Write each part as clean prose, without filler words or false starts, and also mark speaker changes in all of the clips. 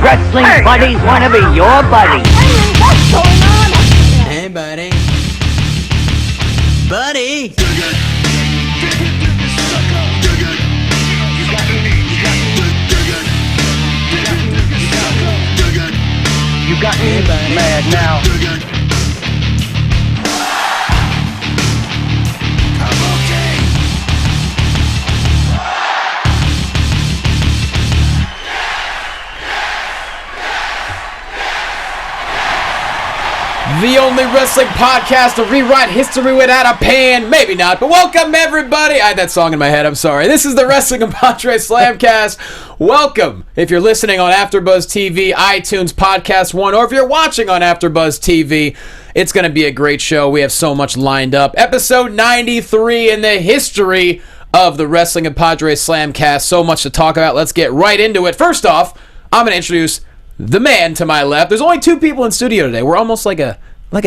Speaker 1: wrestling buddies want to be your buddy.
Speaker 2: What's going on?
Speaker 3: Hey, buddy. Buddy!
Speaker 1: You got me mad now.
Speaker 4: The only wrestling podcast to rewrite history without a pen. Maybe not, but welcome everybody. I had that song in my head, I'm sorry. This is the Wrestling Compadres Slamcast. Welcome. If you're listening on AfterBuzz TV, iTunes, Podcast One, or if you're watching on AfterBuzz TV, it's going to be a great show. We have so much lined up. Episode 93 in the history of the Wrestling Compadres Slamcast. So much to talk about. Let's get right into it. First off, I'm going to introduce the man to my left. There's only two people in studio today. We're almost like a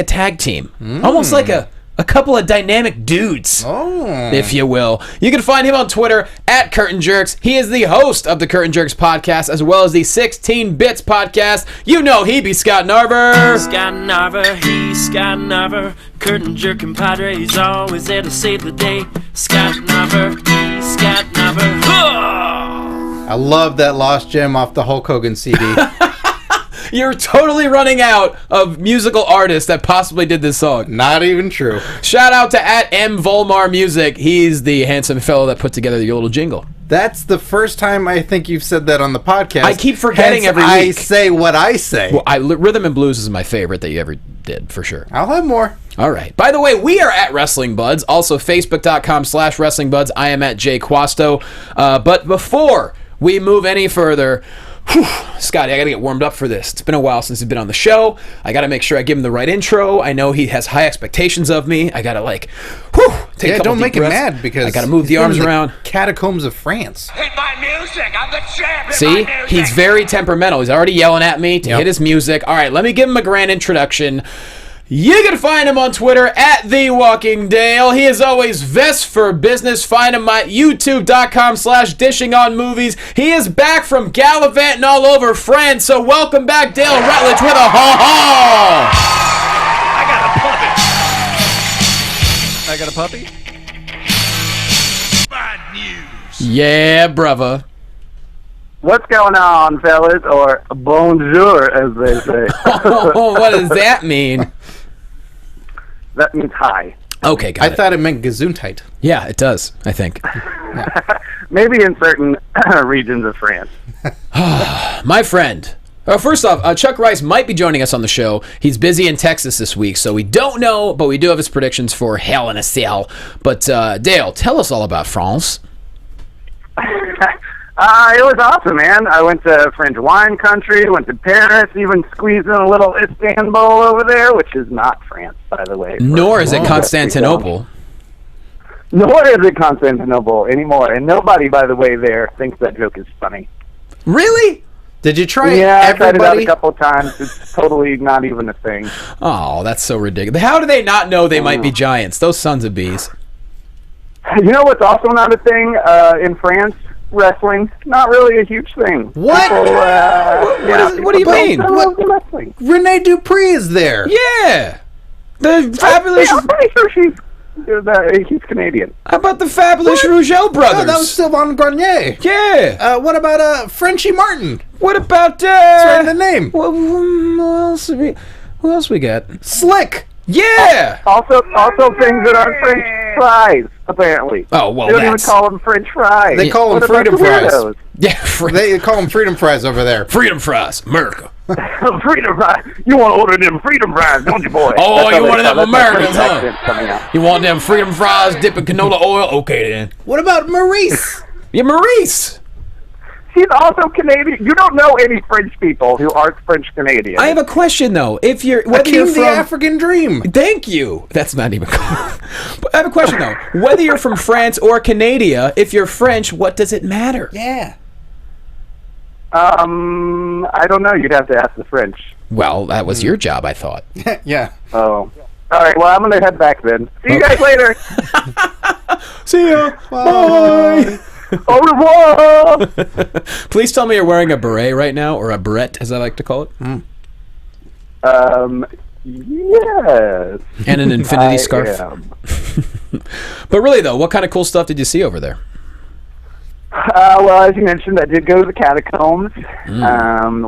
Speaker 4: tag team. Almost like a couple of dynamic dudes, if you will. You can find him on Twitter at Curtain Jerks. He is the host of the Curtain Jerks podcast, as well as the 16 Bits podcast. You know he be Scott Narver.
Speaker 5: Scott Narver, he's Scott Narver. Curtain Jerk compadre, he's always there to save the day. Scott Narver, he's Scott Narver.
Speaker 3: I love that Lost Gem off the Hulk Hogan CD.
Speaker 4: You're totally running out of musical artists that possibly did this song.
Speaker 3: Not even true.
Speaker 4: Shout out to at M Volmar Music. He's the handsome fellow that put together your little jingle.
Speaker 3: That's the first time I think you've said that on the podcast.
Speaker 4: I keep forgetting every week.
Speaker 3: I say what I say.
Speaker 4: Well, Rhythm and Blues is my favorite that you ever did, for sure.
Speaker 3: I'll have more.
Speaker 4: All right. By the way, we are at Wrestling Buds. Also, Facebook.com/Wrestling Buds. I am at Jay Quasto. But before we move any further, Scotty, I gotta get warmed up for this. It's been a while since he's been on the show. I gotta make sure I give him the right intro. I know he has high expectations of me. I gotta take a couple
Speaker 3: don't
Speaker 4: deep
Speaker 3: make him
Speaker 4: breaths.
Speaker 3: mad because
Speaker 4: I gotta move the arms around.
Speaker 3: Catacombs of France.
Speaker 1: Hit my music. I'm the champ.
Speaker 4: See, he's very temperamental. He's already yelling at me to hit his music. All right, let me give him a grand introduction. You can find him on Twitter at The Walking Dale. He is always Vest for Business. Find him at youtube.com/dishing on movies. He is back from gallivanting all over France. So welcome back, Dale Rutledge, with a ha-ha.
Speaker 6: I got a puppy?
Speaker 1: Bad news.
Speaker 4: Yeah, brother.
Speaker 7: What's going on, fellas? Or bonjour, as they say.
Speaker 4: Oh, what does that mean?
Speaker 7: That means hi.
Speaker 4: Okay, got
Speaker 3: I
Speaker 4: it.
Speaker 3: thought it meant Gesundheit.
Speaker 4: Yeah, it does, I think.
Speaker 7: Maybe in certain regions of France.
Speaker 4: My friend. First off, Chuck Rice might be joining us on the show. He's busy in Texas this week, so we don't know, but we do have his predictions for Hell in a Cell. But, Dale, tell us all about France.
Speaker 7: It was awesome, man. I went to French wine country, went to Paris, even squeezed in a little Istanbul over there, which is not France, by the way.
Speaker 4: Nor is it Constantinople.
Speaker 7: Nor is it Constantinople anymore. And nobody, by the way, there thinks that joke is funny.
Speaker 4: Really?
Speaker 3: Did you try
Speaker 7: Yeah, I tried it out
Speaker 3: everybody?
Speaker 7: a couple times. It's totally not even a thing.
Speaker 4: Oh, that's so ridiculous. How do they not know they might be giants? Those sons of bees.
Speaker 7: You know what's also not a thing in France? Wrestling, not really a huge thing.
Speaker 3: What?
Speaker 7: People,
Speaker 4: what do you mean?
Speaker 7: I love the wrestling.
Speaker 3: Rene Dupree is there.
Speaker 4: Yeah. The fabulous...
Speaker 7: I'm pretty sure he's Canadian.
Speaker 4: How about the fabulous Rougeau brothers?
Speaker 3: Oh, that was Sylvain Grenier.
Speaker 4: Yeah.
Speaker 3: What about Frenchie Martin?
Speaker 4: What about...
Speaker 3: That's right in the name.
Speaker 4: Who else we got?
Speaker 3: Slick.
Speaker 4: Yeah.
Speaker 7: Also things that aren't French fries, apparently.
Speaker 4: Oh, well,
Speaker 7: they don't
Speaker 4: that's...
Speaker 7: even call them French fries.
Speaker 3: They call them
Speaker 7: What about
Speaker 3: freedom
Speaker 7: the
Speaker 3: fries.
Speaker 7: weirdos?
Speaker 4: Yeah,
Speaker 3: They call them freedom fries over there.
Speaker 4: freedom fries, America.
Speaker 7: Freedom fries. You want to order them freedom fries, don't you, boy?
Speaker 4: Oh,
Speaker 7: That's how
Speaker 4: you
Speaker 7: they-
Speaker 4: wanted them
Speaker 7: that's my
Speaker 4: Americans,
Speaker 7: French
Speaker 4: huh?
Speaker 7: accent coming out.
Speaker 4: You want them freedom fries dipped in canola oil? Okay, then.
Speaker 3: What about Maurice?
Speaker 4: Yeah, Maurice.
Speaker 7: She's also Canadian. You don't know any French people who aren't French Canadian.
Speaker 4: I have a question, though. If you're... Whether
Speaker 3: Akeem
Speaker 4: you're
Speaker 3: the
Speaker 4: from...
Speaker 3: African Dream.
Speaker 4: Thank you. That's not even cool. But I have a question, though. Whether you're from France or Canada, if you're French, what does it matter?
Speaker 3: Yeah.
Speaker 7: I don't know. You'd have to ask the French.
Speaker 4: Well, that was your job, I thought.
Speaker 3: Yeah.
Speaker 7: Oh. All right. Well, I'm gonna head back then. See you guys later.
Speaker 4: See ya. Bye.
Speaker 7: Au revoir.
Speaker 4: Please tell me you're wearing a beret right now, or a beret, as I like to call it.
Speaker 7: Yes.
Speaker 4: And an infinity scarf.
Speaker 7: Am.
Speaker 4: But really, though, what kind of cool stuff did you see over there?
Speaker 7: Well, as you mentioned, I did go to the catacombs,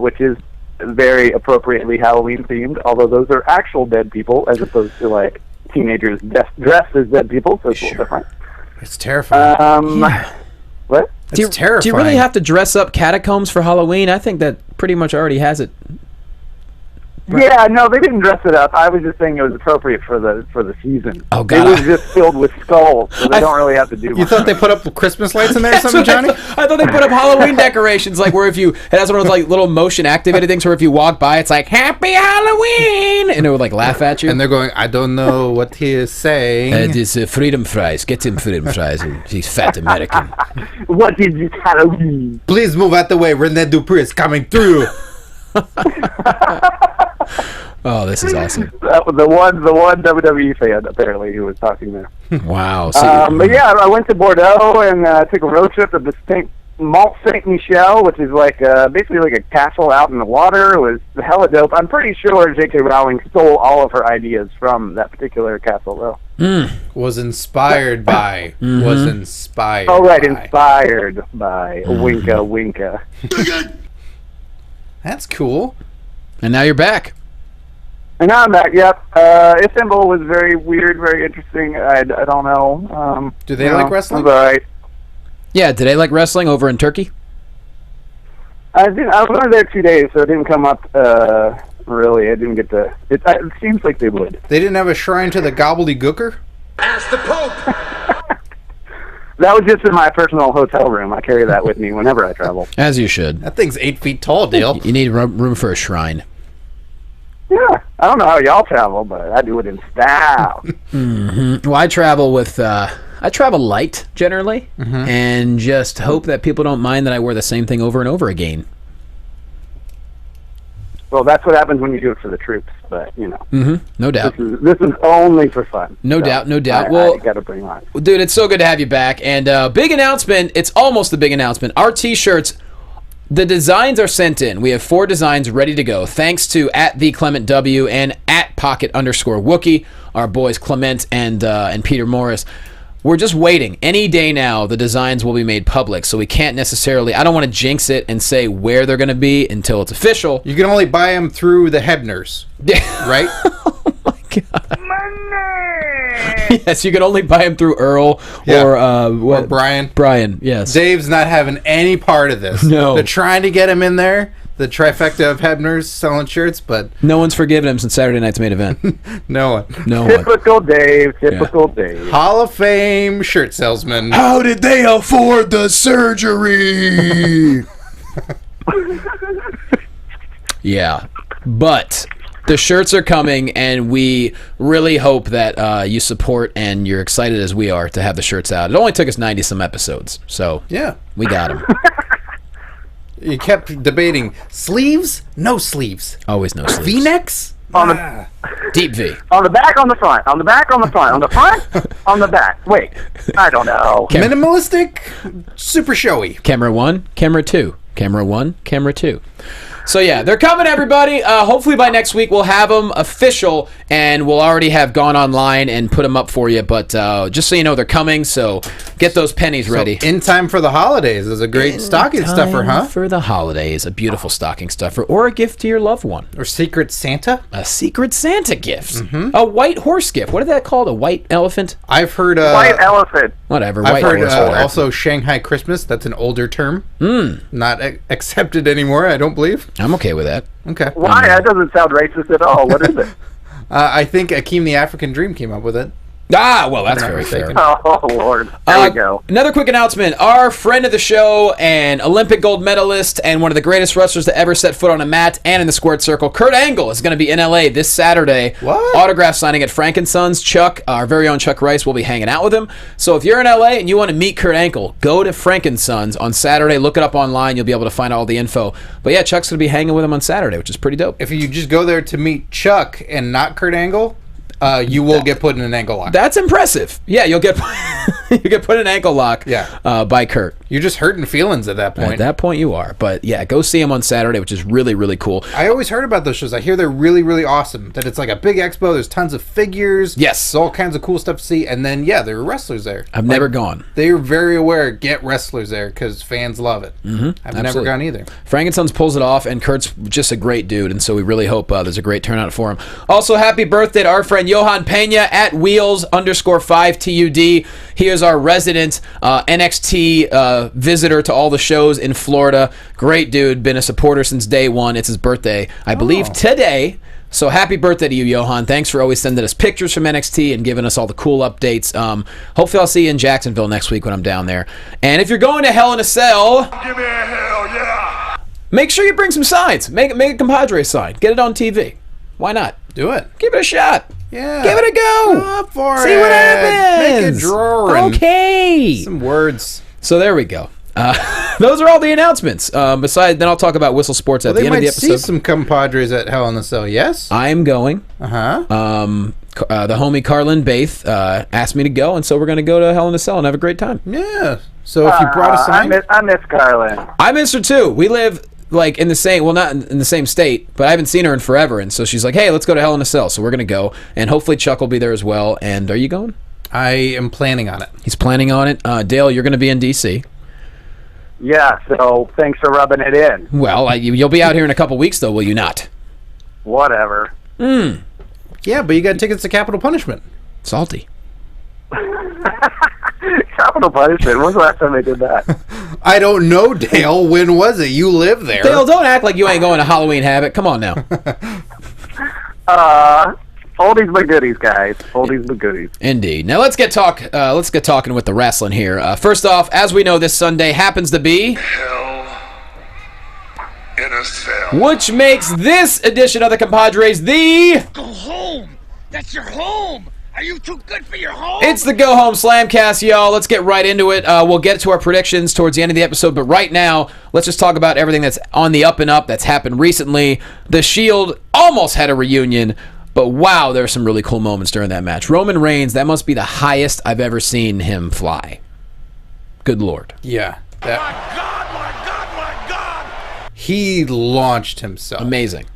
Speaker 7: which is very appropriately Halloween themed. Although those are actual dead people, as opposed to like teenagers dressed as dead people, so it's a little different.
Speaker 3: It's terrifying.
Speaker 7: What?
Speaker 3: It's terrifying.
Speaker 4: Do you really have to dress up catacombs for Halloween? I think that pretty much already has it.
Speaker 7: Yeah, no, they didn't dress it up. I was just saying it was appropriate for the season.
Speaker 4: Oh, God.
Speaker 7: It was just filled with skulls, so they don't really have to do much.
Speaker 3: You thought they put up Christmas lights in there or something, Johnny?
Speaker 4: I thought they put up Halloween decorations, like where if you, it has one of those like little motion activated things where if you walk by, it's like, Happy Halloween! And it would like laugh at you.
Speaker 3: And they're going, I don't know what he is saying.
Speaker 4: This freedom fries. Get him freedom fries. He's fat American.
Speaker 7: What is this Halloween?
Speaker 3: Please move out the way. Rene Dupree is coming through.
Speaker 4: Oh, this is awesome.
Speaker 7: That was the one WWE fan apparently who was talking there.
Speaker 4: Wow.
Speaker 7: But yeah, I went to Bordeaux and took a road trip to the Mont Saint Michel, which is like basically like a castle out in the water. It was hella dope. I'm pretty sure J.K. Rowling stole all of her ideas from that particular castle, though.
Speaker 3: Was inspired by. Was inspired.
Speaker 7: Oh right,
Speaker 3: by.
Speaker 7: inspired by Winka Winka.
Speaker 3: That's cool.
Speaker 4: And now you're back.
Speaker 7: And now I'm back. Yep. Istanbul was very weird, very interesting. I don't know.
Speaker 3: Do they like wrestling?
Speaker 7: It was all right.
Speaker 4: Yeah, did they like wrestling over in Turkey?
Speaker 7: I was only there 2 days, so it didn't come up. Really, I didn't get to. It seems like they would.
Speaker 3: They didn't have a shrine to the gobbledygooker?
Speaker 1: Ask the Pope.
Speaker 7: That was just in my personal hotel room. I carry that with me whenever I travel.
Speaker 4: As you should.
Speaker 3: That thing's 8 feet tall, Dale.
Speaker 4: You need room for a shrine.
Speaker 7: Yeah, I don't know how y'all travel, but I do it in style.
Speaker 4: Well, I travel with. I travel light generally, and just hope that people don't mind that I wear the same thing over and over again.
Speaker 7: Well, that's what happens when you do it for the troops, but you know.
Speaker 4: No doubt.
Speaker 7: This is only for fun.
Speaker 4: No doubt.
Speaker 7: I gotta bring on.
Speaker 4: Dude, it's so good to have you back. And big announcement. It's almost a big announcement. Our T-shirts, the designs are sent in. We have 4 designs ready to go. Thanks to @TheClementW and @Pocket_Wookie, our boys Clement and Peter Morris. We're just waiting. Any day now, the designs will be made public, so we can't necessarily. I don't want to jinx it and say where they're going to be until it's official.
Speaker 3: You can only buy them through the Hebners, right?
Speaker 4: Oh my God. Yes, you can only buy them through Earl or
Speaker 3: Brian.
Speaker 4: Brian, yes.
Speaker 3: Dave's not having any part of this.
Speaker 4: No.
Speaker 3: They're trying to get him in there, the trifecta of Hebners selling shirts, but
Speaker 4: No one's forgiven him since Saturday night's main event.
Speaker 3: no one.
Speaker 4: No one.
Speaker 7: Typical Dave. Typical Dave.
Speaker 3: Hall of Fame shirt salesman.
Speaker 4: How did they afford the surgery? Yeah, but the shirts are coming, and we really hope that you support and you're excited as we are to have the shirts out. It only took us 90-some episodes, so
Speaker 3: Yeah.
Speaker 4: we got them.
Speaker 3: You kept debating sleeves, no sleeves.
Speaker 4: Always no sleeves.
Speaker 3: V-necks?
Speaker 7: On the
Speaker 4: Deep V.
Speaker 7: on the back, on the front, on the back, on the front, on the front, on the back. Wait, I don't know.
Speaker 3: Minimalistic, super showy.
Speaker 4: Camera 1, camera 2. Camera 1, camera 2. So yeah, they're coming, everybody. Hopefully by next week we'll have them official, and we'll already have gone online and put them up for you. But just so you know, they're coming. So get those pennies ready.
Speaker 3: In time for the holidays is a great stocking stuffer, huh?
Speaker 4: For the holidays, a beautiful stocking stuffer, or a gift to your loved one.
Speaker 3: Or Secret Santa?
Speaker 4: A Secret Santa gift. A white horse gift. What is that called? A white elephant?
Speaker 3: I've heard.
Speaker 7: White elephant.
Speaker 4: Whatever.
Speaker 3: I've
Speaker 4: White
Speaker 3: heard
Speaker 4: horse.
Speaker 3: also Shanghai Christmas. That's an older term. Not accepted anymore, I don't believe.
Speaker 4: I'm okay with that.
Speaker 3: Okay.
Speaker 7: Why? That doesn't sound racist at all. What is it?
Speaker 3: I think Akeem the African Dream came up with it.
Speaker 4: Ah, well, that's
Speaker 3: Not
Speaker 4: very fair.
Speaker 3: mistaken.
Speaker 7: Oh Lord. There we go.
Speaker 4: Another quick announcement. Our friend of the show and Olympic gold medalist and one of the greatest wrestlers to ever set foot on a mat and in the squared circle, Kurt Angle, is going to be in LA this Saturday.
Speaker 3: What?
Speaker 4: Autograph signing at Frank & Sons. Chuck, our very own Chuck Rice, will be hanging out with him. So if you're in LA and you want to meet Kurt Angle, go to Frank & Sons on Saturday. Look it up online. You'll be able to find all the info. But yeah, Chuck's going to be hanging with him on Saturday, which is pretty dope.
Speaker 3: If you just go there to meet Chuck and not Kurt Angle, you will get put in an angle lock.
Speaker 4: That's impressive. Yeah, you'll get You get put in an ankle lock by Kurt.
Speaker 3: You're just hurting feelings at that point.
Speaker 4: At that point you are. But yeah, go see him on Saturday, which is really, really cool.
Speaker 3: I always heard about those shows. I hear they're really, really awesome. That it's like a big expo. There's tons of figures.
Speaker 4: Yes.
Speaker 3: All kinds of cool stuff to see. And then, there were wrestlers there.
Speaker 4: I've never gone.
Speaker 3: They're very aware, get wrestlers there because fans love it. Mm-hmm. I've never gone either.
Speaker 4: Frankenstein's pulls it off, and Kurt's just a great dude, and so we really hope there's a great turnout for him. Also, happy birthday to our friend Johan Pena at Wheels_5TUD. He is our resident NXT visitor to all the shows in Florida. Great dude, been a supporter since day one. It's his birthday, I believe, today. So happy birthday to you, Johan. Thanks for always sending us pictures from NXT and giving us all the cool updates. Hopefully I'll see you in Jacksonville next week when I'm down there. And if you're going to Hell in a Cell,
Speaker 1: Give me a hell yeah.
Speaker 4: make sure you bring some signs. Make a Compadres sign. Get it on TV. Why not?
Speaker 3: Do it.
Speaker 4: Give it a shot.
Speaker 3: Yeah.
Speaker 4: Give it a go.
Speaker 3: Go up for
Speaker 4: See
Speaker 3: it.
Speaker 4: what happens.
Speaker 3: Make a drawing.
Speaker 4: Okay.
Speaker 3: Some words.
Speaker 4: So there we go. Those are all the announcements. Besides, then I'll talk about Whistle Sports at the end of the episode.
Speaker 3: They might see some compadres at Hell in the Cell, yes?
Speaker 4: I'm going.
Speaker 3: Uh-huh.
Speaker 4: The homie Carlin Baith asked me to go, and so we're going to go to Hell in the Cell and have a great time.
Speaker 3: Yeah. So if you brought a sign...
Speaker 7: I miss Carlin.
Speaker 4: I miss her too. We live like in the same, well, not in the same state, but I haven't seen her in forever, and so she's like, hey, let's go to Hell in a Cell. So we're going to go, and hopefully Chuck will be there as well. And are you going?
Speaker 3: I am planning on it.
Speaker 4: He's planning on it. Dale, you're going to be in D.C.
Speaker 7: Yeah, so thanks for rubbing it in.
Speaker 4: Well, you'll be out here in a couple weeks, though, will you not?
Speaker 7: Whatever.
Speaker 3: Yeah, but you got tickets to Capital Punishment.
Speaker 4: Salty.
Speaker 7: Capital Punishment. When's the last time they did that?
Speaker 3: I don't know, Dale. When was it? You live there.
Speaker 4: Dale, don't act like you ain't going to Halloween Havoc. Come on now.
Speaker 7: Oldies but goodies, guys. Oldies but goodies.
Speaker 4: Indeed. Now let's get talking with the wrestling here. First off, as we know, this Sunday happens to be
Speaker 1: Hell in a Cell.
Speaker 4: which makes this edition of the Compadres the
Speaker 8: Go home! That's your home! Are you too good for your home?
Speaker 4: It's the Go Home Slamcast, y'all. Let's get right into it. We'll get to our predictions towards the end of the episode, but right now, let's just talk about everything that's on the up and up that's happened recently. The Shield almost had a reunion, but wow, there are some really cool moments during that match. Roman Reigns, that must be the highest I've ever seen him fly. Good Lord.
Speaker 3: Yeah.
Speaker 1: My God!
Speaker 3: He launched himself.
Speaker 4: Amazing.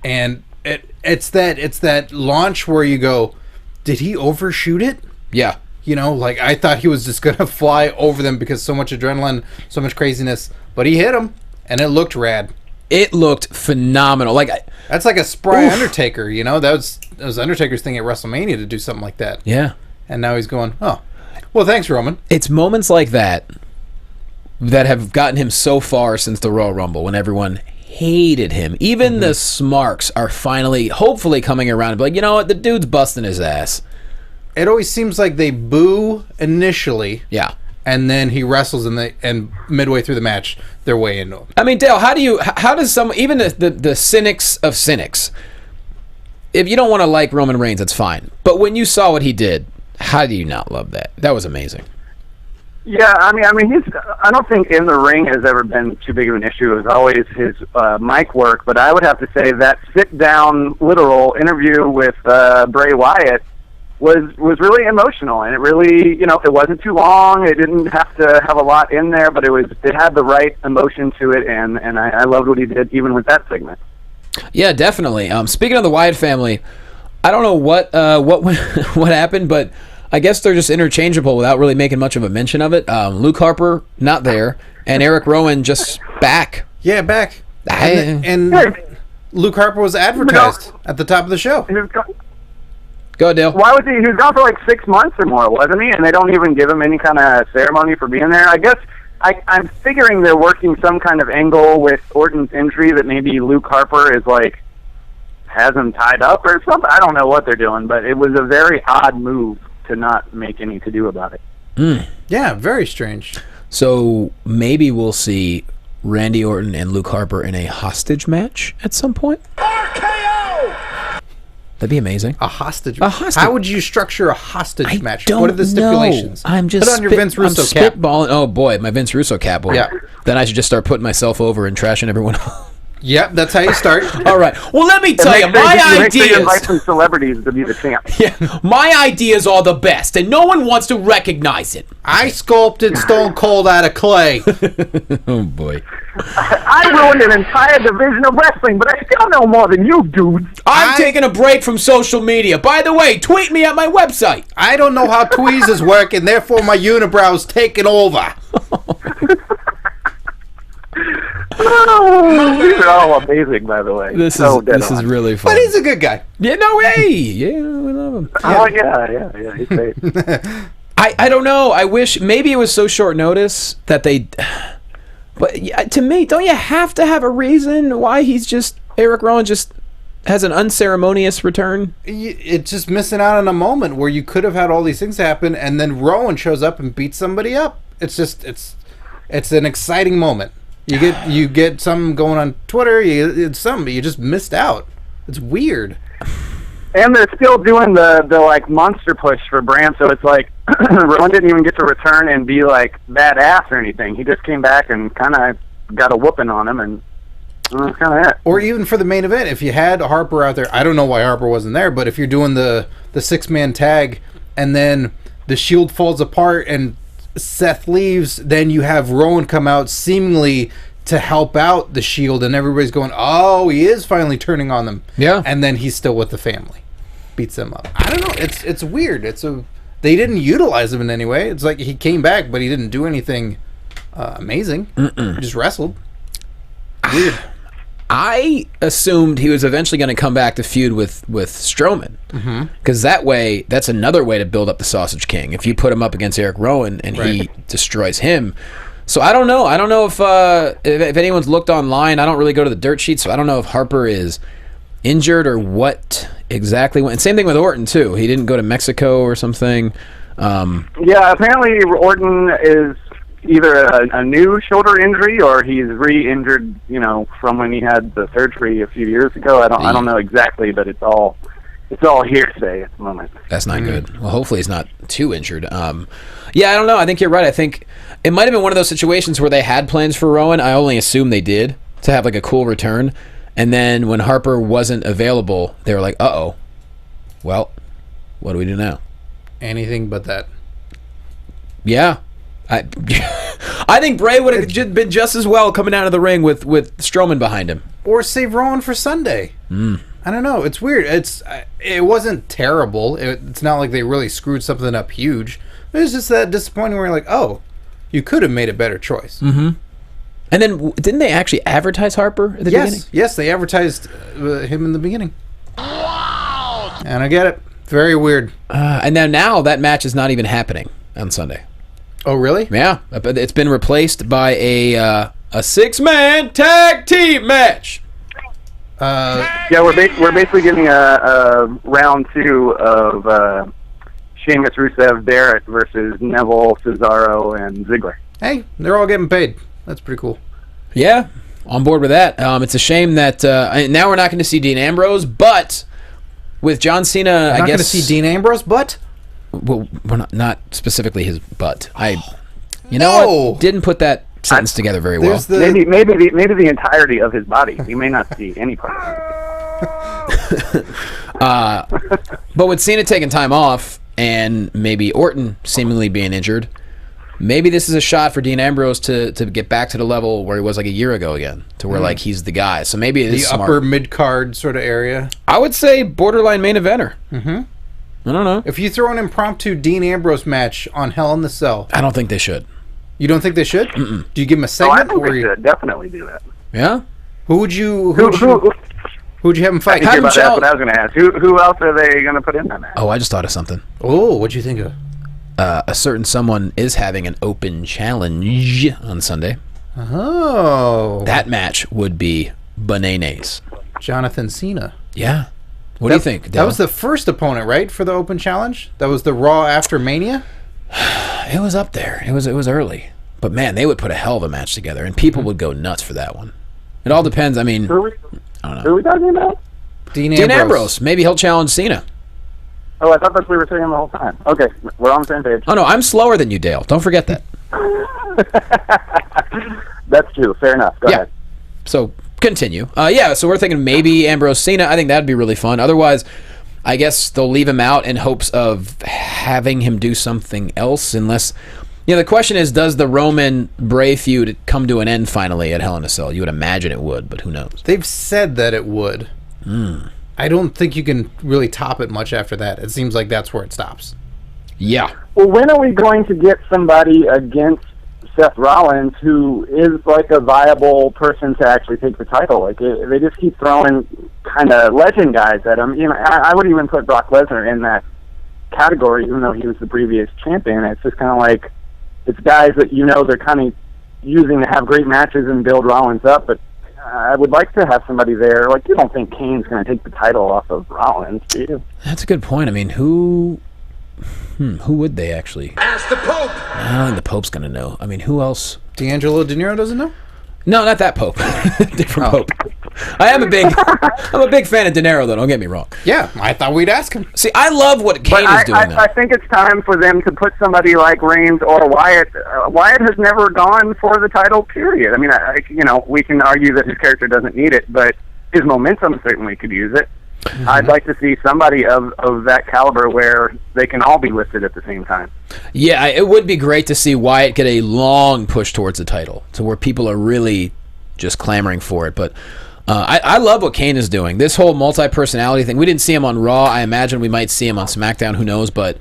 Speaker 3: And it's that launch where you go, did he overshoot it?
Speaker 4: Yeah.
Speaker 3: You know, like I thought he was just going to fly over them because so much adrenaline, so much craziness, but he hit him and it looked rad.
Speaker 4: It looked phenomenal.
Speaker 3: That's like a spry Undertaker, you know? That was Undertaker's thing at WrestleMania to do something like that.
Speaker 4: Yeah.
Speaker 3: And now he's going, oh, well, thanks, Roman.
Speaker 4: It's moments like that have gotten him so far since the Royal Rumble when everyone hated him. Even the smarks are finally, hopefully, coming around and be like, you know what, the dude's busting his ass.
Speaker 3: It always seems like they boo initially.
Speaker 4: Yeah.
Speaker 3: And then he wrestles and midway through the match, they're way into him.
Speaker 4: I mean, Dale, how does someone, even the cynics of cynics, if you don't want to like Roman Reigns, that's fine. But when you saw what he did, how do you not love that? That was amazing.
Speaker 7: Yeah, I mean, I don't think in the ring has ever been too big of an issue. It was always his mic work, but I would have to say that sit-down, literal interview with Bray Wyatt was really emotional, and it really, it wasn't too long. It didn't have to have a lot in there, but it had the right emotion to it, and I loved what he did even with that segment. Yeah,
Speaker 4: definitely. Speaking of the Wyatt family, I don't know what what happened, but I guess they're just interchangeable without really making much of a mention of it. Luke Harper, not there, and Eric Rowan just back.
Speaker 3: Yeah, back. And Luke Harper was advertised at the top of the show.
Speaker 4: Go ahead, Dale.
Speaker 7: Why was he was gone for like 6 months or more, wasn't he? And they don't even give him any kind of ceremony for being there. I guess I'm figuring they're working some kind of angle with Orton's injury that maybe Luke Harper is like, has him tied up or something. I don't know what they're doing, but it was a very odd move to not make any to do about it.
Speaker 3: Yeah, very strange.
Speaker 4: So maybe we'll see Randy Orton and Luke Harper in a hostage match at some point.
Speaker 1: RKO!
Speaker 4: That'd be amazing.
Speaker 3: A hostage.
Speaker 4: How
Speaker 3: would you structure a hostage match?
Speaker 4: Don't
Speaker 3: What are the stipulations?
Speaker 4: know. I'm just
Speaker 3: put on your Vince Russo cap.
Speaker 4: Spitballing. Oh boy, my Vince Russo cap. Well,
Speaker 3: Yeah.
Speaker 4: Then I should just start putting myself over and trashing everyone else.
Speaker 3: Yep, that's how you start.
Speaker 4: All right. Well, let me tell you, my
Speaker 7: Make sure you invite
Speaker 4: ideas.
Speaker 7: some celebrities to be the champ.
Speaker 4: Yeah, my ideas are the best, and no one wants to recognize it.
Speaker 3: I sculpted Stone Cold out of clay.
Speaker 4: Oh boy.
Speaker 7: I ruined an entire division of wrestling, but I still know more than you dudes.
Speaker 4: I'm taking a break from social media. By the way, tweet me at my website.
Speaker 3: I don't know how tweezers work, and therefore my unibrow's taking over.
Speaker 7: Oh, these are all amazing, by the way.
Speaker 4: This
Speaker 7: So
Speaker 4: is
Speaker 7: dead
Speaker 4: this is
Speaker 7: on.
Speaker 4: really fun.
Speaker 3: But he's a good guy.
Speaker 4: Yeah, no way. Yeah, we love him.
Speaker 7: Oh, yeah, he's great.
Speaker 4: I don't know. I wish maybe it was so short notice that they. But yeah, to me, don't you have to have a reason why he's just Eric Rowan just has an unceremonious return?
Speaker 3: It's just missing out on a moment where you could have had all these things happen, and then Rowan shows up and beats somebody up. It's just it's an exciting moment. You get something going on Twitter. It's something, but you just missed out. It's weird.
Speaker 7: And they're still doing the like monster push for Bram, so it's like Rowan didn't even get to return and be like badass or anything. He just came back and kind of got a whooping on him, and that's kind of it.
Speaker 3: Or even for the main event, if you had Harper out there, I don't know why Harper wasn't there, but if you're doing the 6-man tag and then the Shield falls apart and Seth leaves, then you have Rowan come out seemingly to help out the Shield, and everybody's going, oh, he is finally turning on them.
Speaker 4: Yeah.
Speaker 3: And then he's still with the family. Beats them up. I don't know. It's weird. They didn't utilize him in any way. It's like he came back, but he didn't do anything amazing. He just wrestled. Weird.
Speaker 4: I assumed he was eventually going to come back to feud with Strowman, because that way, that's another way to build up the Sausage King. If you put him up against Eric Rowan and he destroys him, so I don't know. I don't know if anyone's looked online. I don't really go to the dirt sheet, so I don't know if Harper is injured or what exactly. And same thing with Orton too. He didn't go to Mexico or something.
Speaker 7: Yeah, apparently Orton is either a new shoulder injury or he's re-injured, from when he had the surgery a few years ago. I don't know exactly, but it's all hearsay at the moment.
Speaker 4: That's not good. Well, hopefully he's not too injured. Yeah, I don't know. I think you're right. I think it might have been one of those situations where they had plans for Rowan. I only assume they did, to have like a cool return. And then when Harper wasn't available, they were like, uh-oh. Well, what do we do now?
Speaker 3: Anything but that.
Speaker 4: Yeah. I think Bray would have been just as well coming out of the ring with Strowman behind him.
Speaker 3: Or save Rowan for Sunday. I don't know. It's weird. It wasn't terrible. It's not like they really screwed something up huge. It was just that disappointing where you're like, oh, you could have made a better choice.
Speaker 4: Mm-hmm. And then didn't they actually advertise Harper at the beginning?
Speaker 3: Yes, they advertised him in the beginning. Wow! And I get it. Very weird.
Speaker 4: And now that match is not even happening on Sunday.
Speaker 3: Oh, really?
Speaker 4: Yeah, it's been replaced by a 6-man tag team match.
Speaker 7: Yeah, we're basically getting a round 2 of Sheamus, Rusev, Barrett versus Neville, Cesaro, and Ziggler.
Speaker 3: Hey, they're all getting paid. That's pretty cool.
Speaker 4: Yeah, on board with that. It's a shame that now we're not going to see Dean Ambrose, but with John Cena,
Speaker 3: We're
Speaker 4: I
Speaker 3: not
Speaker 4: guess
Speaker 3: going to see Dean Ambrose, but
Speaker 4: well, we're not specifically his butt. You know what? Didn't put that sentence together very well.
Speaker 7: Maybe the entirety of his body. You may not see any part of it.
Speaker 4: But with Cena taking time off and maybe Orton seemingly being injured, maybe this is a shot for Dean Ambrose to get back to the level where he was like a year ago again, to where like he's the guy. So maybe it is
Speaker 3: the
Speaker 4: smart.
Speaker 3: upper mid-card sort of area.
Speaker 4: I would say borderline main eventer. Mm-hmm. I don't know.
Speaker 3: If you throw an impromptu Dean Ambrose match on Hell in the Cell,
Speaker 4: I don't think they should.
Speaker 3: You don't think they should?
Speaker 4: Mm-mm.
Speaker 3: Do you give him a
Speaker 7: Oh,
Speaker 3: segment?
Speaker 7: I think they should definitely do that.
Speaker 4: Yeah.
Speaker 3: Who would you have him fight?
Speaker 7: That's what I was going to ask. Who else are they going to put in that match?
Speaker 4: Oh, I just thought of something.
Speaker 3: Oh, what'd you think of?
Speaker 4: A certain someone is having an open challenge on Sunday.
Speaker 3: Oh.
Speaker 4: That match would be bananas.
Speaker 3: Jonathan Cena.
Speaker 4: Yeah. What do you think,
Speaker 3: That
Speaker 4: Del?
Speaker 3: was the first opponent, right, for the Open Challenge? That was the Raw after Mania?
Speaker 4: It was up there. It was early. But man, they would put a hell of a match together, and people would go nuts for that one. It all depends. I mean,
Speaker 7: Who are
Speaker 4: I don't know.
Speaker 7: we talking about?
Speaker 3: Dean
Speaker 4: Dean Ambrose. Maybe he'll challenge Cena.
Speaker 7: Oh, I thought that's what we were saying the whole time. Okay, we're on the same page.
Speaker 4: Oh no, I'm slower than you, Dale. Don't forget that.
Speaker 7: That's true. Fair enough. Go ahead.
Speaker 4: So continue. Yeah, so we're thinking maybe Ambrose Cena. I think that'd be really fun. Otherwise, I guess they'll leave him out in hopes of having him do something else, unless... the question is, does the Roman Bray feud come to an end finally at Hell in a Cell? You would imagine it would, but who knows?
Speaker 3: They've said that it would. I don't think you can really top it much after that. It seems like that's where it stops.
Speaker 4: Yeah.
Speaker 7: Well, when are we going to get somebody against Seth Rollins who is like a viable person to actually take the title? Like, they just keep throwing kind of legend guys at him. I would even put Brock Lesnar in that category, even though he was the previous champion. It's just kind of like, it's guys that they're kind of using to have great matches and build Rollins up, but I would like to have somebody there. Like, you don't think Kane's going to take the title off of Rollins, do you?
Speaker 4: That's a good point. I mean, who would they actually?
Speaker 1: Ask the Pope.
Speaker 4: I don't think the Pope's going to know. I mean, who else?
Speaker 3: D'Angelo De Niro doesn't know?
Speaker 4: No, not that Pope. Different Pope. I'm a big fan of De Niro, though. Don't get me wrong.
Speaker 3: Yeah, I thought we'd ask him.
Speaker 4: See, I love what Kane is doing.
Speaker 7: I think it's time for them to put somebody like Reigns or Wyatt. Wyatt has never gone for the title, period. I mean, we can argue that his character doesn't need it, but his momentum certainly could use it. Mm-hmm. I'd like to see somebody of that caliber where they can all be listed at the same time.
Speaker 4: Yeah, it would be great to see Wyatt get a long push towards the title, to where people are really just clamoring for it. But I love what Kane is doing. This whole multi-personality thing, we didn't see him on Raw. I imagine we might see him on SmackDown. Who knows? But,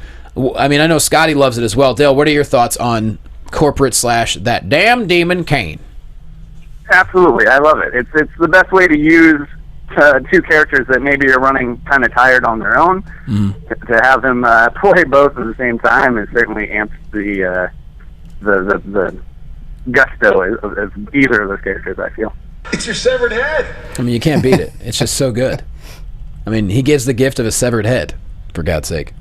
Speaker 4: I mean, I know Scotty loves it as well. Dale, what are your thoughts on corporate / that damn demon Kane?
Speaker 7: Absolutely. I love it. It's the best way to use two characters that maybe are running kind of tired on their own. To have them play both at the same time is certainly amps the gusto of either of those characters, I feel.
Speaker 1: It's your severed head.
Speaker 4: I mean, you can't beat it. It's just so good. I mean, he gives the gift of a severed head, for God's sake.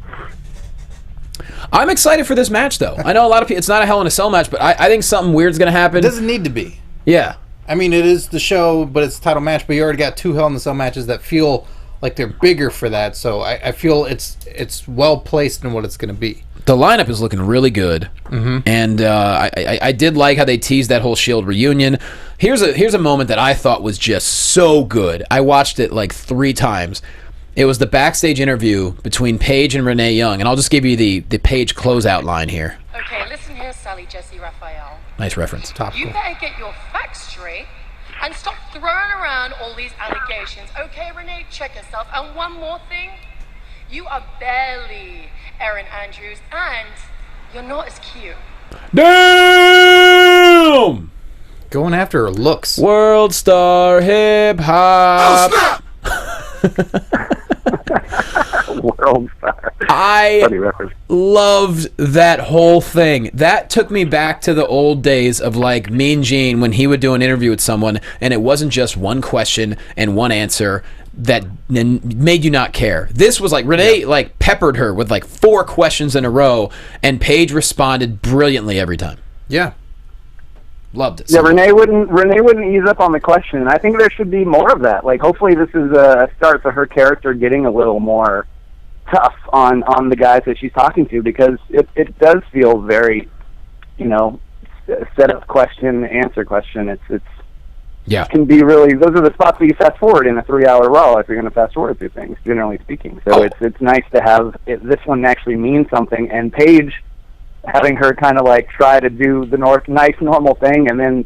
Speaker 4: I'm excited for this match, though. I know a lot of people, it's not a Hell in a Cell match, but I think something weird's going to happen.
Speaker 3: It doesn't need to be.
Speaker 4: Yeah.
Speaker 3: I mean, it is the show, but it's a title match, but you already got 2 Hell in a Cell matches that feel like they're bigger for that, so I feel it's well placed in what it's going to be.
Speaker 4: The lineup is looking really good, and I did like how they teased that whole Shield reunion. Here's a moment that I thought was just so good. I watched it like 3 times. It was the backstage interview between Paige and Renee Young, and I'll just give you the Paige closeout line here.
Speaker 2: Okay, listen here, Sally Jesse Raphael.
Speaker 4: Nice reference.
Speaker 2: You better get your facts straight and stop throwing around all these allegations. Okay, Renee, check yourself. And one more thing, you are barely Erin Andrews, and you're not as cute.
Speaker 4: Damn!
Speaker 3: Going after her looks.
Speaker 4: World star hip hop.
Speaker 1: Oh, snap!
Speaker 7: World star.
Speaker 4: I loved that whole thing. That took me back to the old days of like Mean Gene when he would do an interview with someone and it wasn't just one question and one answer that made you not care. This was like Renee like peppered her with like 4 questions in a row and Paige responded brilliantly every time.
Speaker 3: Yeah.
Speaker 4: Loved it.
Speaker 7: Yeah, Renee wouldn't ease up on the question, and I think there should be more of that. Like, hopefully this is a start to her character getting a little more tough on the guys that she's talking to, because it does feel very, set up question, answer question. It can be really, those are the spots that you fast forward in a 3-hour Raw if you're going to fast forward through things, generally speaking. So it's nice to have this one actually mean something, and Paige, having her kind of like try to do the nice normal thing and then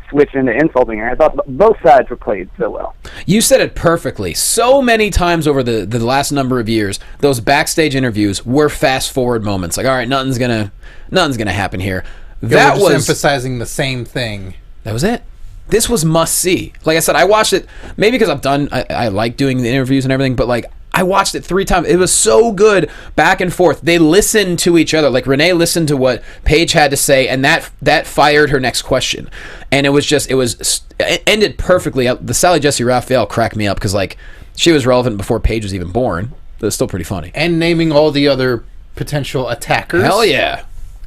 Speaker 7: switch into insulting her. I thought both sides were played so well.
Speaker 4: You said it perfectly. So many times over the last number of years, those backstage interviews were fast forward moments. Like, all right, nothing's gonna happen here. That
Speaker 3: was
Speaker 4: was
Speaker 3: emphasizing the same thing.
Speaker 4: That was it. This was must see. Like I said, I watched it maybe because I like doing the interviews and everything, but like I watched it 3 times. It was so good, back and forth. They listened to each other. Like Renee listened to what Paige had to say, and that fired her next question. And it ended perfectly. The Sally Jesse Raphael cracked me up because like she was relevant before Paige was even born. It was still pretty funny.
Speaker 3: And naming all the other potential attackers.
Speaker 4: Hell yeah.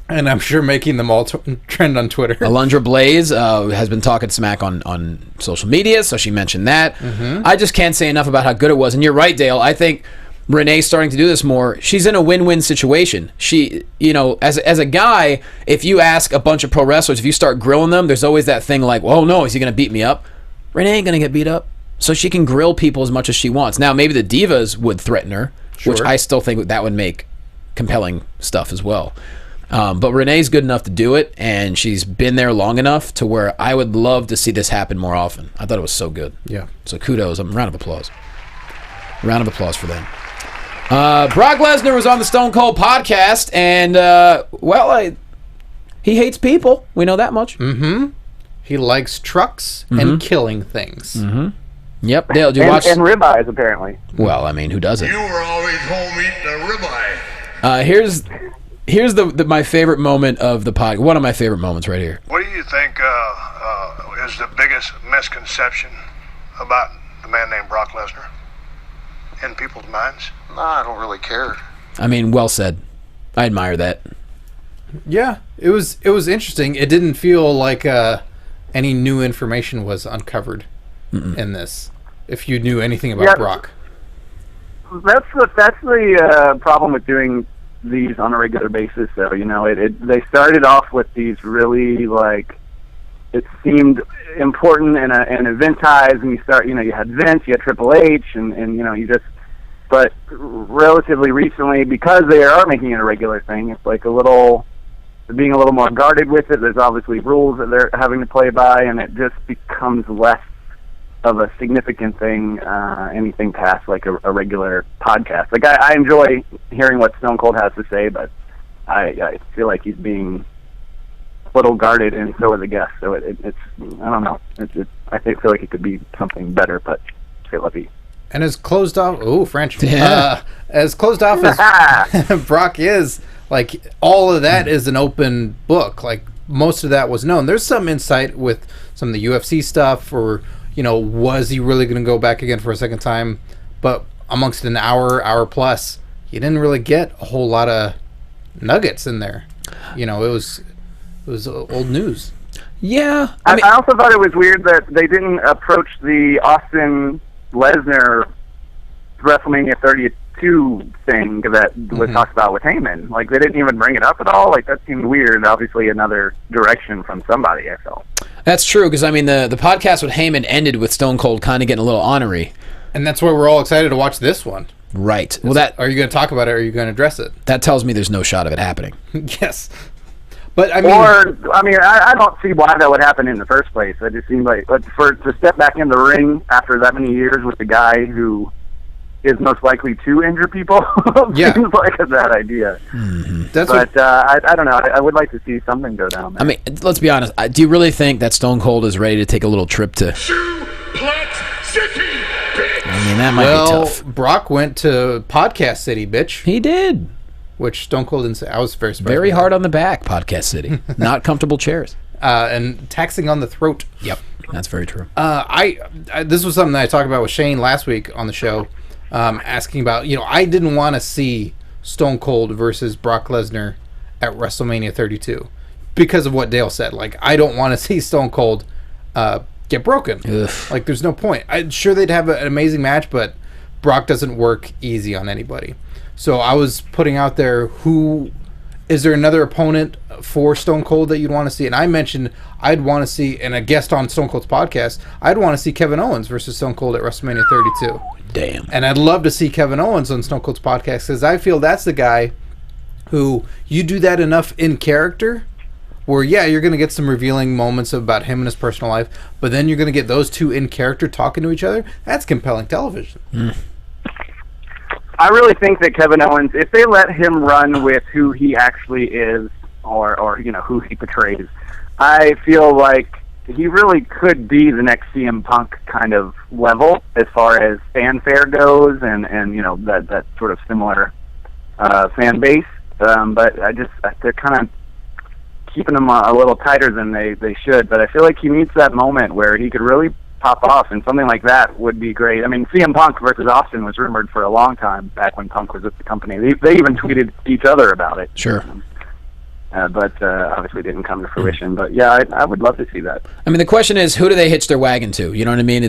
Speaker 3: And I'm sure making them all trend on Twitter.
Speaker 4: Alundra Blaze has been talking smack on social media, so she mentioned that. Mm-hmm. I just can't say enough about how good it was. And you're right, Dale. I think Renee's starting to do this more. She's in a win-win situation. She, as a guy, if you ask a bunch of pro wrestlers, if you start grilling them, there's always that thing like, well, no, is he going to beat me up? Renee ain't gonna get beat up, so she can grill people as much as she wants. Now, maybe the divas would threaten her, which
Speaker 3: Sure.
Speaker 4: I still think that would make compelling stuff as well. But Renee's good enough to do it, and she's been there long enough to where I would love to see this happen more often. I thought it was so good.
Speaker 3: Yeah.
Speaker 4: So kudos. Round of applause. Round of applause for them. Brock Lesnar was on the Stone Cold podcast, and, he hates people. We know that much.
Speaker 3: Mm-hmm. He likes trucks and killing things.
Speaker 4: Mm-hmm. Yep. Dale, did you watch?
Speaker 7: And ribeyes, apparently.
Speaker 4: Well, I mean, who doesn't?
Speaker 1: You were always home eating a ribeye.
Speaker 4: Here's my favorite moment of the pod. One of my favorite moments right here.
Speaker 9: What do you think is the biggest misconception about the man named Brock Lesnar in people's minds?
Speaker 10: No, I don't really care.
Speaker 4: I mean, well said. I admire that.
Speaker 3: Yeah, it was interesting. It didn't feel like any new information was uncovered in this. If you knew anything about Brock,
Speaker 7: That's the problem with doing these on a regular basis, though. They started off with these really, like, it seemed important and eventized, and you had Vince, you had Triple H, and but relatively recently, because they are making it a regular thing, it's like they're being a little more guarded with it. There's obviously rules that they're having to play by, and it just becomes less of a significant thing, anything past like a regular podcast. Like I enjoy hearing what Stone Cold has to say, but I feel like he's being a little guarded, and so are the guests. So it's I don't know. I feel like it could be something better, but say levy.
Speaker 3: and as closed off, French.
Speaker 4: Yeah.
Speaker 3: As closed off as Brock is, like all of that is an open book. Like most of that was known. There's some insight with some of the UFC stuff, or was he really going to go back again for a second time? But amongst an hour plus, you didn't really get a whole lot of nuggets in there. It was old news.
Speaker 4: Yeah.
Speaker 7: I also thought it was weird that they didn't approach the Austin Lesnar WrestleMania 32 thing that was talked about with Heyman. Like, they didn't even bring it up at all. Like, that seemed weird. Obviously, another direction from somebody, I felt.
Speaker 4: That's true, because, I mean, the podcast with Heyman ended with Stone Cold kind of getting a little ornery.
Speaker 3: And that's why we're all excited to watch this one.
Speaker 4: Right. Well,
Speaker 3: Are you going to talk about it, or are you going to address it?
Speaker 4: That tells me there's no shot of it happening.
Speaker 3: Yes. But, I mean...
Speaker 7: I don't see why that would happen in the first place. It just seemed like, to step back in the ring after that many years with the guy who is most likely to injure people seems like a bad idea.
Speaker 3: Mm-hmm.
Speaker 7: I don't know. I would like to see something go down there.
Speaker 4: I mean, let's be honest. Do you really think that Stone Cold is ready to take a little trip to...
Speaker 1: Suplex City, bitch!
Speaker 4: I mean, that might be tough.
Speaker 3: Brock went to Podcast City, bitch.
Speaker 4: He did.
Speaker 3: Which Stone Cold didn't say. I was very surprised.
Speaker 4: Very hard on the back, Podcast City. Not comfortable chairs.
Speaker 3: And taxing on the throat.
Speaker 4: Yep, that's very true.
Speaker 3: I this was something that I talked about with Shane last week on the show, asking about, I didn't want to see Stone Cold versus Brock Lesnar at WrestleMania 32 because of what Dale said. Like, I don't want to see Stone Cold get broken.
Speaker 4: Ugh.
Speaker 3: Like, there's no point. I'm sure they'd have an amazing match, but Brock doesn't work easy on anybody. So I was putting out there, is there another opponent for Stone Cold that you'd want to see? And I mentioned I'd want to see, and a guest on Stone Cold's podcast, I'd want to see Kevin Owens versus Stone Cold at WrestleMania 32.
Speaker 4: Damn.
Speaker 3: And I'd love to see Kevin Owens on Stone Cold's podcast, because I feel that's the guy who, you do that enough in character, where, yeah, you're going to get some revealing moments about him and his personal life, but then you're going to get those two in character talking to each other. That's compelling television.
Speaker 7: I really think that Kevin Owens, if they let him run with who he actually is, or who he portrays, I feel like he really could be the next CM Punk kind of level as far as fanfare goes, and that sort of similar fan base. But they're kind of keeping him a little tighter than they should. But I feel like he needs that moment where he could really pop off, and something like that would be great. I mean, CM Punk versus Austin was rumored for a long time back when Punk was at the company. They even tweeted each other about it.
Speaker 4: Sure.
Speaker 7: But obviously didn't come to fruition. But yeah, I would love to see that.
Speaker 4: I mean, the question is, who do they hitch their wagon to? You know what I mean?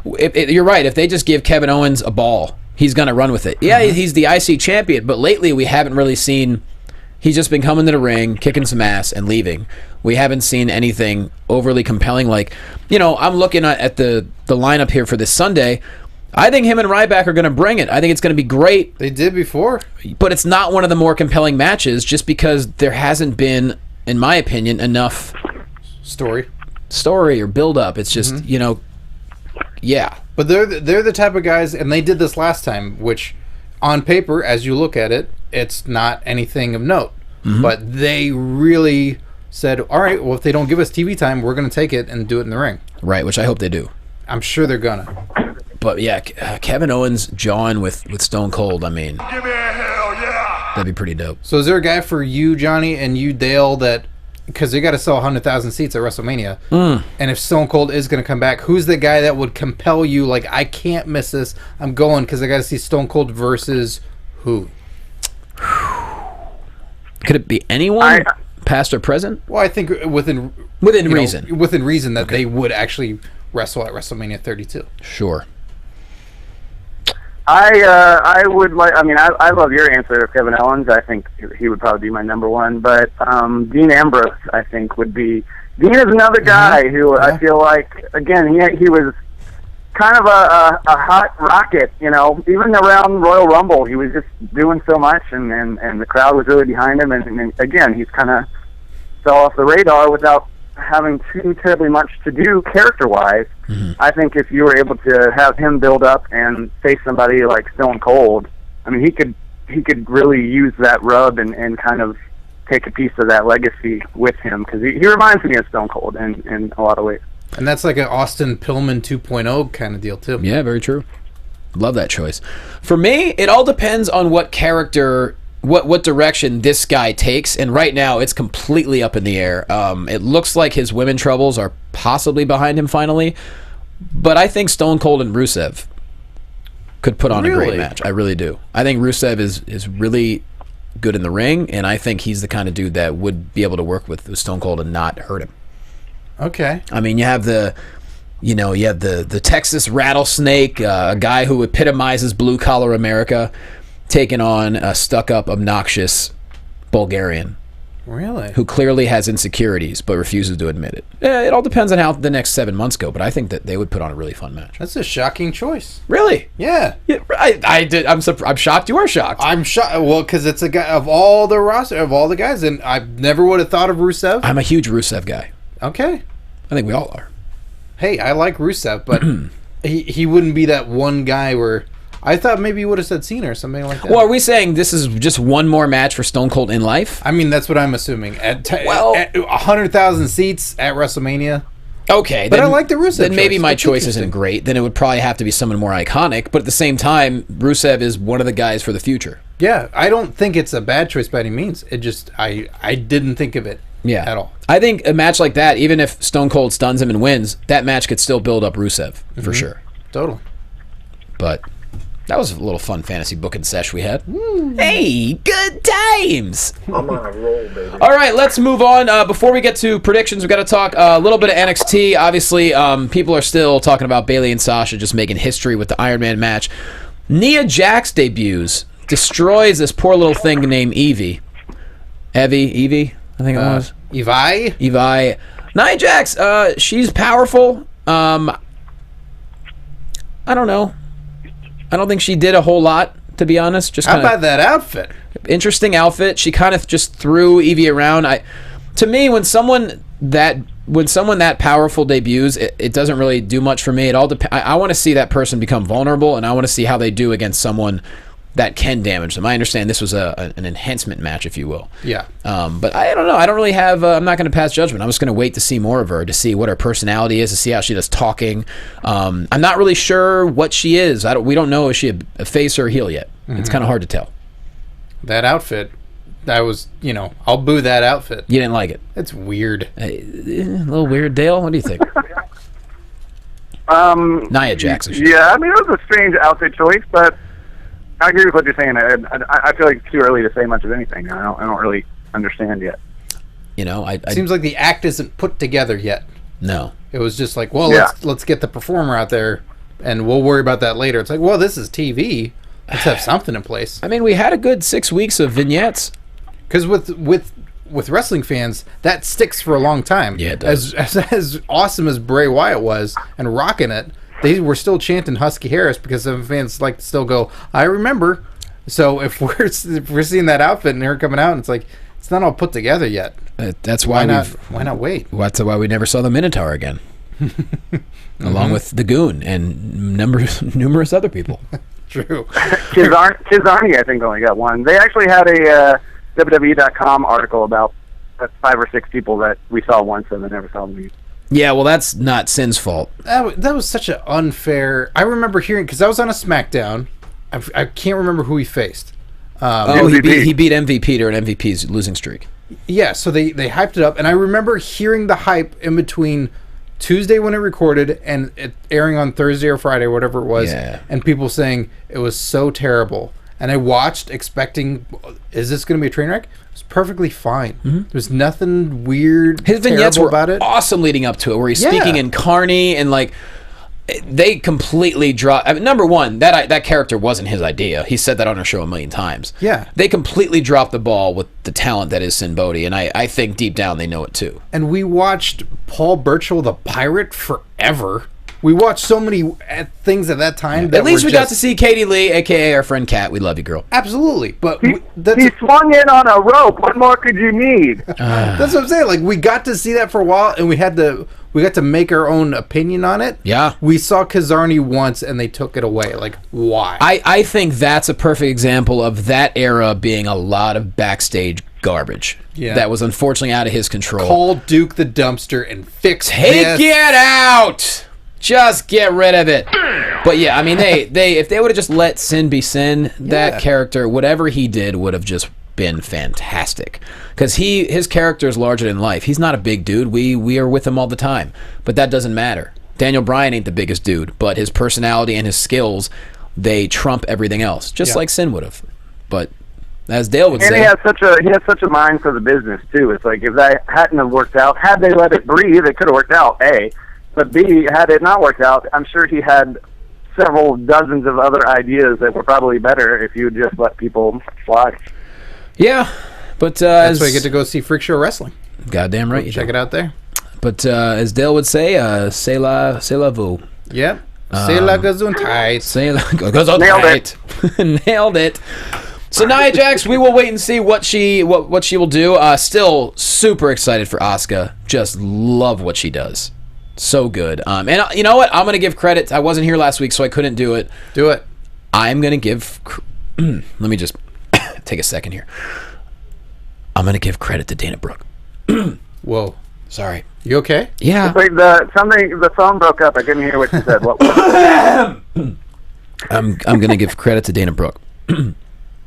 Speaker 4: You're right. If they just give Kevin Owens a ball, he's going to run with it. Yeah, he's the IC champion, but lately we haven't really seen He's just been coming to the ring, kicking some ass, and leaving. We haven't seen anything overly compelling. Like, I'm looking at the lineup here for this Sunday. I think him and Ryback are going to bring it. I think it's going to be great.
Speaker 3: They did before.
Speaker 4: But it's not one of the more compelling matches just because there hasn't been, in my opinion, enough
Speaker 3: story
Speaker 4: or build-up. It's just, yeah.
Speaker 3: But they're the type of guys, and they did this last time, which on paper, as you look at it, it's not anything of note. But they really said, all right, well, if they don't give us TV time, we're going to take it and do it in the ring.
Speaker 4: Right, which I hope they do.
Speaker 3: I'm sure they're going to.
Speaker 4: But yeah, Kevin Owens jawing with Stone Cold, I mean,
Speaker 1: Give me a hell yeah!
Speaker 4: that'd be pretty dope.
Speaker 3: So is there a guy for you, Johnny, and you, Dale, that, because they got to sell 100,000 seats at WrestleMania, and if Stone Cold is going to come back, who's the guy that would compel you, like, I can't miss this, I'm going, because I got to see Stone Cold versus who?
Speaker 4: Could it be anyone, past or present?
Speaker 3: Well, I think within
Speaker 4: reason.
Speaker 3: Within reason that they would actually wrestle at WrestleMania 32.
Speaker 4: Sure.
Speaker 7: I would like. I mean, I love your answer of Kevin Owens. I think he would probably be my number one. But Dean Ambrose, I think, would be. Dean is another guy who I feel like, again, he was kind of a hot rocket. Even around Royal Rumble, he was just doing so much, and the crowd was really behind him. And again, he's kind of fell off the radar without having too terribly much to do character-wise. I think if you were able to have him build up and face somebody like Stone Cold, I mean, he could really use that rub and kind of take a piece of that legacy with him, because he reminds me of Stone Cold in a lot of ways.
Speaker 3: And that's like an Austin Pillman 2.0 kind of deal, too.
Speaker 4: Yeah, very true. Love that choice. For me, it all depends on what character... What direction this guy takes, and right now it's completely up in the air. It looks like his women troubles are possibly behind him finally, but I think Stone Cold and Rusev could put on a great match. I really do. I think Rusev is really good in the ring, and I think he's the kind of dude that would be able to work with Stone Cold and not hurt him.
Speaker 3: Okay.
Speaker 4: I mean, you have the Texas rattlesnake, a guy who epitomizes blue collar America, taking on a stuck-up, obnoxious Bulgarian.
Speaker 3: Really?
Speaker 4: Who clearly has insecurities, but refuses to admit it. It all depends on how the next 7 months go, but I think that they would put on a really fun match.
Speaker 3: That's a shocking choice.
Speaker 4: Really?
Speaker 3: Yeah.
Speaker 4: I'm shocked you are shocked.
Speaker 3: I'm shocked. Well, because it's a guy of all the roster, of all the guys, and I never would have thought of Rusev.
Speaker 4: I'm a huge Rusev guy.
Speaker 3: Okay.
Speaker 4: I think we all are.
Speaker 3: Hey, I like Rusev, but he wouldn't be that one guy where... I thought maybe you would have said Cena or something like that.
Speaker 4: Well, are we saying this is just one more match for Stone Cold in life?
Speaker 3: I mean, that's what I'm assuming. At 100,000 seats at WrestleMania.
Speaker 4: Okay.
Speaker 3: But I like the Rusev
Speaker 4: Then maybe
Speaker 3: choice.
Speaker 4: my
Speaker 3: That's
Speaker 4: choice isn't great. Then it would probably have to be someone more iconic. But at the same time, Rusev is one of the guys for the future.
Speaker 3: Yeah, I don't think it's a bad choice by any means. It just, I didn't think of it at all.
Speaker 4: I think a match like that, even if Stone Cold stuns him and wins, that match could still build up Rusev, for sure.
Speaker 3: Totally.
Speaker 4: But... that was a little fun fantasy booking sesh we had. Hey, good times!
Speaker 1: I'm on a roll, baby.
Speaker 4: All right, let's move on. Before we get to predictions, we've got to talk a little bit of NXT. Obviously, people are still talking about Bayley and Sasha just making history with the Iron Man match. Nia Jax debuts, destroys this poor little thing named Evie, I think it was. Evie. Nia Jax, she's powerful. I don't know. I don't think she did a whole lot, to be honest. Just
Speaker 3: how about that outfit?
Speaker 4: Interesting outfit. She kind of just threw Evie around. To me, when someone that powerful debuts, it doesn't really do much for me. It all depends. I want to see that person become vulnerable, and I want to see how they do against someone that can damage them. I understand this was an enhancement match, if you will.
Speaker 3: Yeah.
Speaker 4: But I don't know. I don't really have... I'm not going to pass judgment. I'm just going to wait to see more of her, to see what her personality is, to see how she does talking. I'm not really sure what she is. We don't know if she a face or a heel yet. It's kind of hard to tell.
Speaker 3: That outfit, that was, I'll boo that outfit.
Speaker 4: You didn't like it?
Speaker 3: It's weird.
Speaker 4: A little weird. Dale, what do you think? Nia Jax.
Speaker 7: Yeah, I mean, it was a strange outfit choice, but I agree with what you're saying. I feel like it's too early to say much of anything. I don't really understand yet.
Speaker 3: It seems like the act isn't put together yet.
Speaker 4: No.
Speaker 3: It was just like, well, let's get the performer out there, and we'll worry about that later. It's like, well, this is TV. Let's have something in place.
Speaker 4: I mean, we had a good 6 weeks of vignettes.
Speaker 3: Because with wrestling fans, that sticks for a long time.
Speaker 4: Yeah, it does.
Speaker 3: As awesome as Bray Wyatt was and rocking it, they were still chanting Husky Harris because some fans like to still go, I remember. So if we're seeing that outfit and her coming out, and it's like, it's not all put together yet.
Speaker 4: That's why
Speaker 3: why not wait?
Speaker 4: That's why we never saw the Minotaur again. Along with the Goon and numerous other people.
Speaker 3: True.
Speaker 7: Kizarni, I think, only got one. They actually had a WWE.com article about 5 or 6 people that we saw once and then never saw them again.
Speaker 4: Yeah, well, that's not Sin's fault.
Speaker 3: That was such an unfair... I remember hearing... Because I was on a SmackDown. I can't remember who he faced.
Speaker 4: He beat MVP during MVP's losing streak.
Speaker 3: Yeah, so they hyped it up. And I remember hearing the hype in between Tuesday when it recorded and it airing on Thursday or Friday, whatever it was.
Speaker 4: Yeah.
Speaker 3: And people saying it was so terrible. And I watched expecting, is this going to be a train wreck? It was perfectly fine.
Speaker 4: Mm-hmm.
Speaker 3: There's nothing weird,
Speaker 4: His vignettes were
Speaker 3: about it.
Speaker 4: awesome leading up to it, where he's speaking in Carney and like they completely dropped. I mean, number one, that character wasn't his idea. He said that on our show a million times.
Speaker 3: Yeah,
Speaker 4: they completely dropped the ball with the talent that is Sin Bodhi, and I think deep down they know it too.
Speaker 3: And we watched Paul Burchill the Pirate forever. We watched so many things at that time. That
Speaker 4: at least we got to see Katie Lee, a.k.a. our friend Kat. We love you, girl.
Speaker 3: Absolutely. But
Speaker 7: he swung in on a rope. What more could you need?
Speaker 3: That's what I'm saying. Like, we got to see that for a while, and we got to make our own opinion on it.
Speaker 4: Yeah.
Speaker 3: We saw Kazarni once, and they took it away. Like, why?
Speaker 4: I think that's a perfect example of that era being a lot of backstage garbage.
Speaker 3: Yeah.
Speaker 4: That was unfortunately out of his control.
Speaker 3: Call Duke the dumpster and fix
Speaker 4: Take it out! Just get rid of it. But yeah, I mean, they if they would have just let Sin be Sin, that character, whatever he did, would have just been fantastic. Because his character is larger than life. He's not a big dude. We are with him all the time. But that doesn't matter. Daniel Bryan ain't the biggest dude, but his personality and his skills, they trump everything else. Just like Sin would have. But as Dale would say,
Speaker 7: he has such a mind for the business too. It's like if that hadn't have worked out, had they let it breathe, it could have worked out. A. But B, had it not worked out, I'm sure he had several dozens of other ideas that were probably better if you just let people fly.
Speaker 4: Yeah, but
Speaker 3: that's why you get to go see Freak Show Wrestling.
Speaker 4: Goddamn right, you
Speaker 3: check it out there.
Speaker 4: But as Dale would say, c'est la vous.
Speaker 3: Yep. C'est la Gesundheit.
Speaker 4: C'est la Gesundheit. Nailed it. So Nia Jax, we will wait and see what she will do. Still super excited for Asuka. Just love what she does. So good. And you know what? I'm going to give credit. I wasn't here last week, so I couldn't do it.
Speaker 3: Do it.
Speaker 4: I'm going to give... let me just take a second here. I'm going to give credit to Dana Brooke.
Speaker 3: Whoa.
Speaker 4: Sorry.
Speaker 3: You okay?
Speaker 4: Yeah.
Speaker 7: Wait, the phone broke up. I couldn't hear what you said. What was it?
Speaker 4: I'm going to give credit to Dana Brooke.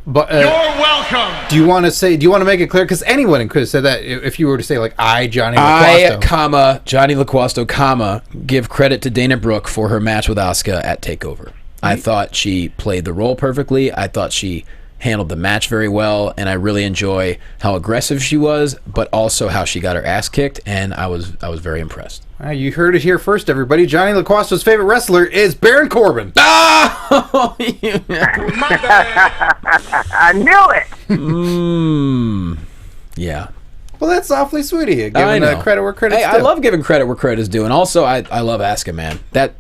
Speaker 3: But
Speaker 1: You're welcome.
Speaker 3: Do you want to make it clear? Because anyone could have said that if you were to say like Johnny LaQuasto.
Speaker 4: Johnny LaQuasto, give credit to Dana Brooke for her match with Asuka at TakeOver. I thought she played the role perfectly. I thought she handled the match very well, and I really enjoy how aggressive she was, but also how she got her ass kicked, and I was very impressed.
Speaker 3: You heard it here first, everybody. Johnny LaQuasto's favorite wrestler is Baron Corbin.
Speaker 4: Oh!
Speaker 1: My bad.
Speaker 7: I knew it.
Speaker 4: Yeah.
Speaker 3: Well, that's awfully sweet of you. Giving credit where credit's due.
Speaker 4: I love giving credit where credit is due, and also I love Asuka, man. That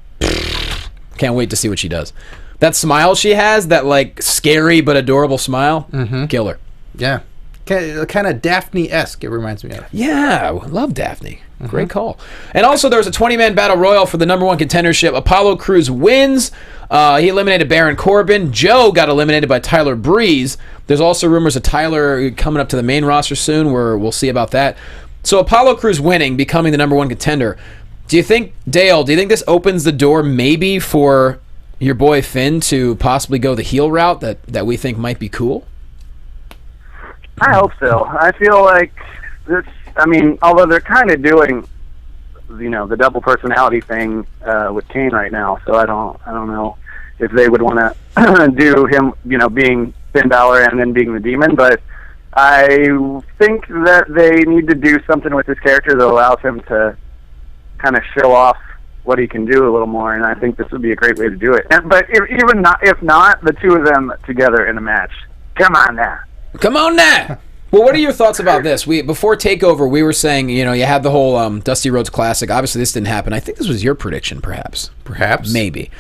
Speaker 4: can't wait to see what she does. That smile she has, that like scary but adorable smile, killer.
Speaker 3: Yeah, kind of Daphne-esque. It reminds me of.
Speaker 4: Yeah, I love Daphne. Great call. And also, there was a 20-man battle royal for the #1 contendership. Apollo Crews wins. He eliminated Baron Corbin. Joe got eliminated by Tyler Breeze. There's also rumors of Tyler coming up to the main roster soon, where we'll see about that. So Apollo Crews winning, becoming the #1 contender. Do you think, Dale, this opens the door maybe for your boy Finn to possibly go the heel route that we think might be cool?
Speaker 7: I hope so. I feel like this. I mean, although they're kind of doing, the double personality thing with Kane right now, so I don't know if they would want to do him, being Finn Balor and then being the Demon. But I think that they need to do something with his character that allows him to kind of show off what he can do a little more, and I think this would be a great way to do it. But if not, the two of them together in a match. Come on now.
Speaker 4: Well, what are your thoughts about this? Before TakeOver, we were saying, you had the whole Dusty Rhodes Classic. Obviously, this didn't happen. I think this was your prediction, perhaps.
Speaker 3: Perhaps.
Speaker 4: Maybe.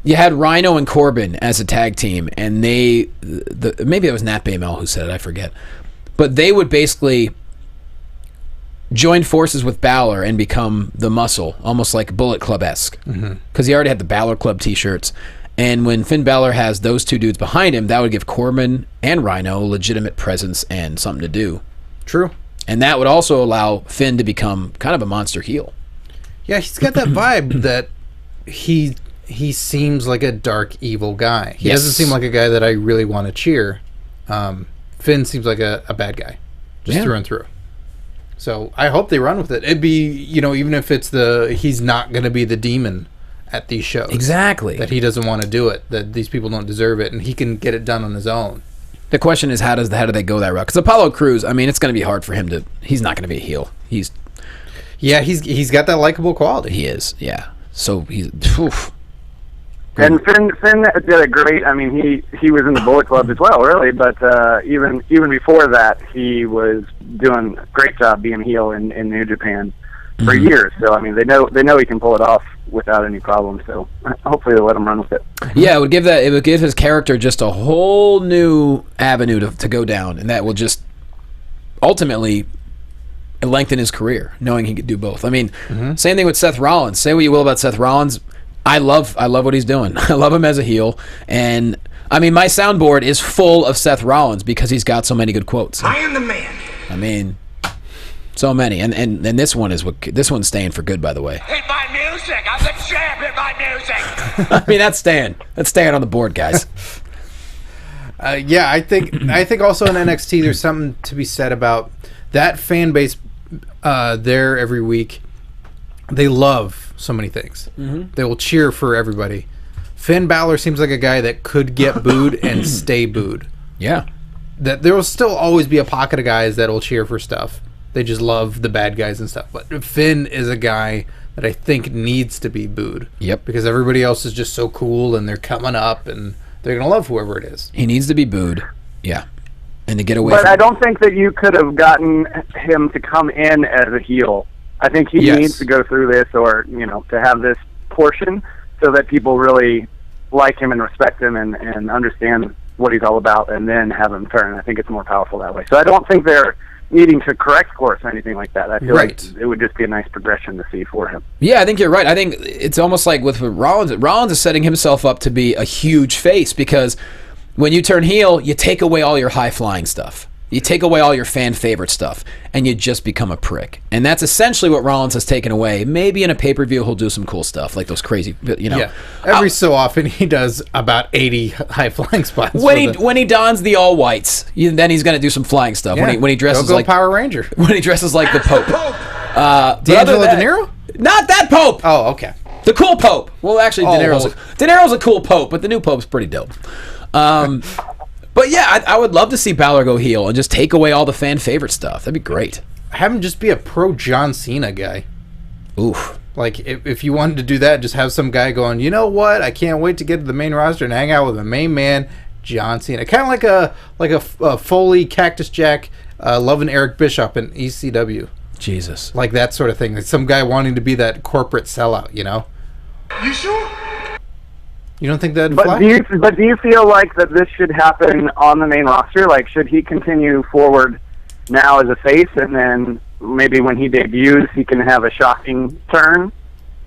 Speaker 4: You had Rhino and Corbin as a tag team, and maybe it was Nat Baymel who said it, I forget. But they would basically join forces with Balor and become the Muscle, almost like Bullet Club-esque. Because he already had the Balor Club t-shirts. And when Finn Balor has those two dudes behind him, that would give Corbin and Rhino legitimate presence and something to do.
Speaker 3: True.
Speaker 4: And that would also allow Finn to become kind of a monster heel.
Speaker 3: Yeah, he's got that vibe that he seems like a dark, evil guy. He doesn't seem like a guy that I really want to cheer. Finn seems like a bad guy, just through and through. So I hope they run with it. It'd be, even if it's he's not going to be the demon at these shows. Exactly. That he doesn't want to do it, that these people don't deserve it, and he can get it done on his own.
Speaker 4: The question is, how do they go that route? Because Apollo Crews, it's going to be hard for him to... He's not going to be a heel. He's
Speaker 3: got that likable quality.
Speaker 4: He is, yeah. So he's... Oof.
Speaker 7: And Finn did a great... he was in the Bullet Club as well, really, but even before that, he was doing a great job being heel in New Japan for years. So they know he can pull it off without any problem. So hopefully they'll let him run with it.
Speaker 4: Yeah, it would give his character just a whole new avenue to go down, and that will just ultimately lengthen his career, knowing he could do both. Same thing with Seth Rollins. Say what you will about Seth Rollins, I love what he's doing. I love him as a heel, and my soundboard is full of Seth Rollins because he's got so many good quotes.
Speaker 8: I am the man.
Speaker 4: So many, and this one's staying for good, by the way.
Speaker 8: Hit my music. I'm the champ. Hit my music.
Speaker 4: That's staying on the board, guys.
Speaker 3: I think also in NXT there's something to be said about that fan base there every week. They love so many things. They will cheer for everybody. Finn Balor seems like a guy that could get booed and stay booed.
Speaker 4: Yeah.
Speaker 3: That there will still always be a pocket of guys that will cheer for stuff. They just love the bad guys and stuff. But Finn is a guy that I think needs to be booed.
Speaker 4: Yep.
Speaker 3: Because everybody else is just so cool and they're coming up and they're going to love whoever it is.
Speaker 4: He needs to be booed. Yeah. And to get away
Speaker 7: But I don't think that you could have gotten him to come in as a heel. I think he needs to go through this or, to have this portion so that people really like him and respect him and understand what he's all about and then have him turn. I think it's more powerful that way. So I don't think they're needing to correct course or anything like that. I feel like it would just be a nice progression to see for him.
Speaker 4: Yeah, I think you're right. I think it's almost like with Rollins. Rollins is setting himself up to be a huge face because when you turn heel, you take away all your high-flying stuff. You take away all your fan-favorite stuff, and you just become a prick. And that's essentially what Rollins has taken away. Maybe in a pay-per-view he'll do some cool stuff, like those crazy,
Speaker 3: Yeah. Every so often he does about 80 high-flying spots.
Speaker 4: When he dons the all-whites, then he's going to do some flying stuff.
Speaker 3: Yeah.
Speaker 4: When he dresses
Speaker 3: go
Speaker 4: like
Speaker 3: Power Ranger.
Speaker 4: When he dresses like the Pope.
Speaker 3: D'Angelo De Niro?
Speaker 4: Not that Pope!
Speaker 3: Oh, okay.
Speaker 4: The cool Pope. Well, actually, De Niro's a cool Pope, but the new Pope's pretty dope. But yeah, I would love to see Balor go heel and just take away all the fan favorite stuff. That'd be great.
Speaker 3: Have him just be a pro John Cena guy.
Speaker 4: Oof.
Speaker 3: Like if you wanted to do that, just have some guy going, you know what? I can't wait to get to the main roster and hang out with the main man, John Cena. Kind of like a Foley, Cactus Jack, loving Eric Bischoff in ECW.
Speaker 4: Jesus.
Speaker 3: Like that sort of thing. Like some guy wanting to be that corporate sellout,
Speaker 8: You sure?
Speaker 3: You don't think that'd fly?
Speaker 7: But do you feel like that this should happen on the main roster? Like, should he continue forward now as a face, and then maybe when he debuts, he can have a shocking turn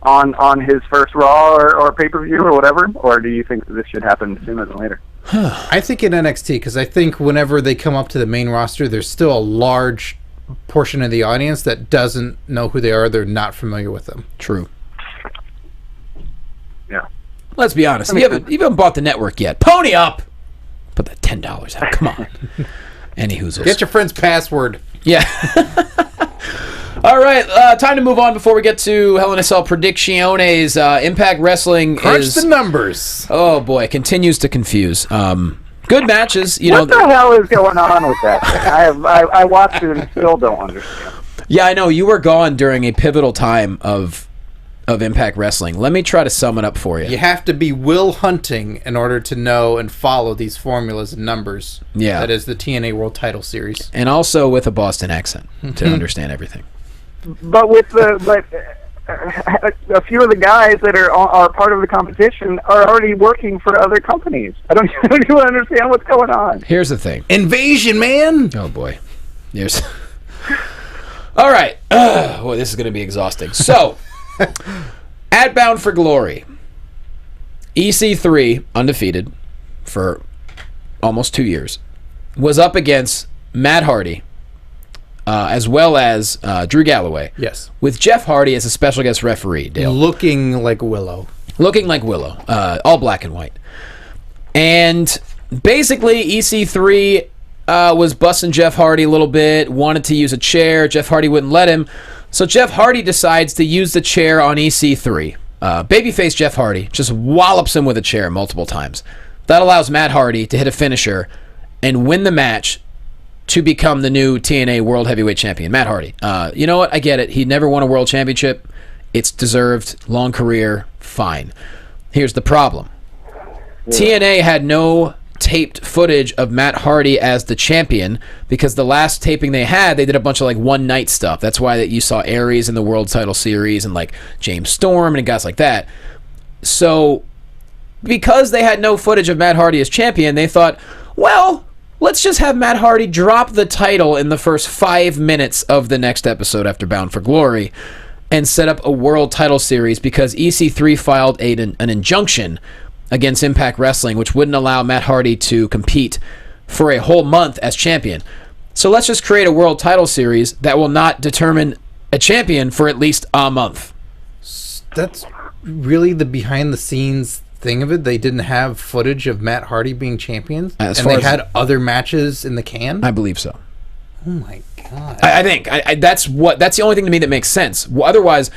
Speaker 7: on his first Raw or pay-per-view or whatever? Or do you think that this should happen sooner than later?
Speaker 3: I think in NXT, because I think whenever they come up to the main roster, there's still a large portion of the audience that doesn't know who they are. They're not familiar with them.
Speaker 4: True.
Speaker 7: Yeah.
Speaker 4: Let's be honest. You haven't bought the network yet. Pony up! Put that $10 out. Come on. Any hoozles.
Speaker 3: Get your friend's password.
Speaker 4: Yeah. All right. Time to move on before we get to Hell in a Cell Predicciones. Impact Wrestling
Speaker 3: Crunch the numbers.
Speaker 4: Oh, boy. Continues to confuse. Good matches.
Speaker 7: What the hell is going on with that? I watched it and still don't understand.
Speaker 4: Yeah, I know. You were gone during a pivotal time of of Impact Wrestling. Let me try to sum it up for you.
Speaker 3: You have to be Will Hunting in order to know and follow these formulas and numbers.
Speaker 4: Yeah.
Speaker 3: That is the TNA World Title Series.
Speaker 4: And also with a Boston accent to understand everything.
Speaker 7: But a few of the guys that are part of the competition are already working for other companies. I don't even understand what's going on.
Speaker 4: Here's the thing.
Speaker 3: Invasion, man!
Speaker 4: Oh, boy. There's... All right. Boy, this is going to be exhausting. So, at Bound for Glory, EC3, undefeated for almost 2 years, was up against Matt Hardy, as well as Drew Galloway.
Speaker 3: Yes.
Speaker 4: With Jeff Hardy as a special guest referee, Dale.
Speaker 3: Looking like Willow.
Speaker 4: Looking like Willow. All black and white. And basically, EC3 was busting Jeff Hardy a little bit, wanted to use a chair. Jeff Hardy wouldn't let him. So Jeff Hardy decides to use the chair on EC3. Babyface Jeff Hardy just wallops him with a chair multiple times. That allows Matt Hardy to hit a finisher and win the match to become the new TNA World Heavyweight Champion. Matt Hardy. You know what? I get it. He never won a world championship. It's deserved. Long career. Fine. Here's the problem. TNA had no taped footage of Matt Hardy as the champion because the last taping they had, they did a bunch of like one night stuff. That's why that you saw Aries in the World Title Series and like James Storm and guys like that. So because they had no footage of Matt Hardy as champion, they thought, well, let's just have Matt Hardy drop the title in the first 5 minutes of the next episode after Bound for Glory and set up a World Title Series because EC3 filed an injunction against Impact Wrestling, which wouldn't allow Matt Hardy to compete for a whole month as champion. So let's just create a World Title Series that will not determine a champion for at least a month.
Speaker 3: That's really the behind-the-scenes thing of it. They didn't have footage of Matt Hardy being champion, and they had other matches in the can?
Speaker 4: I believe so.
Speaker 3: Oh my god!
Speaker 4: I think that's the only thing to me that makes sense. Otherwise,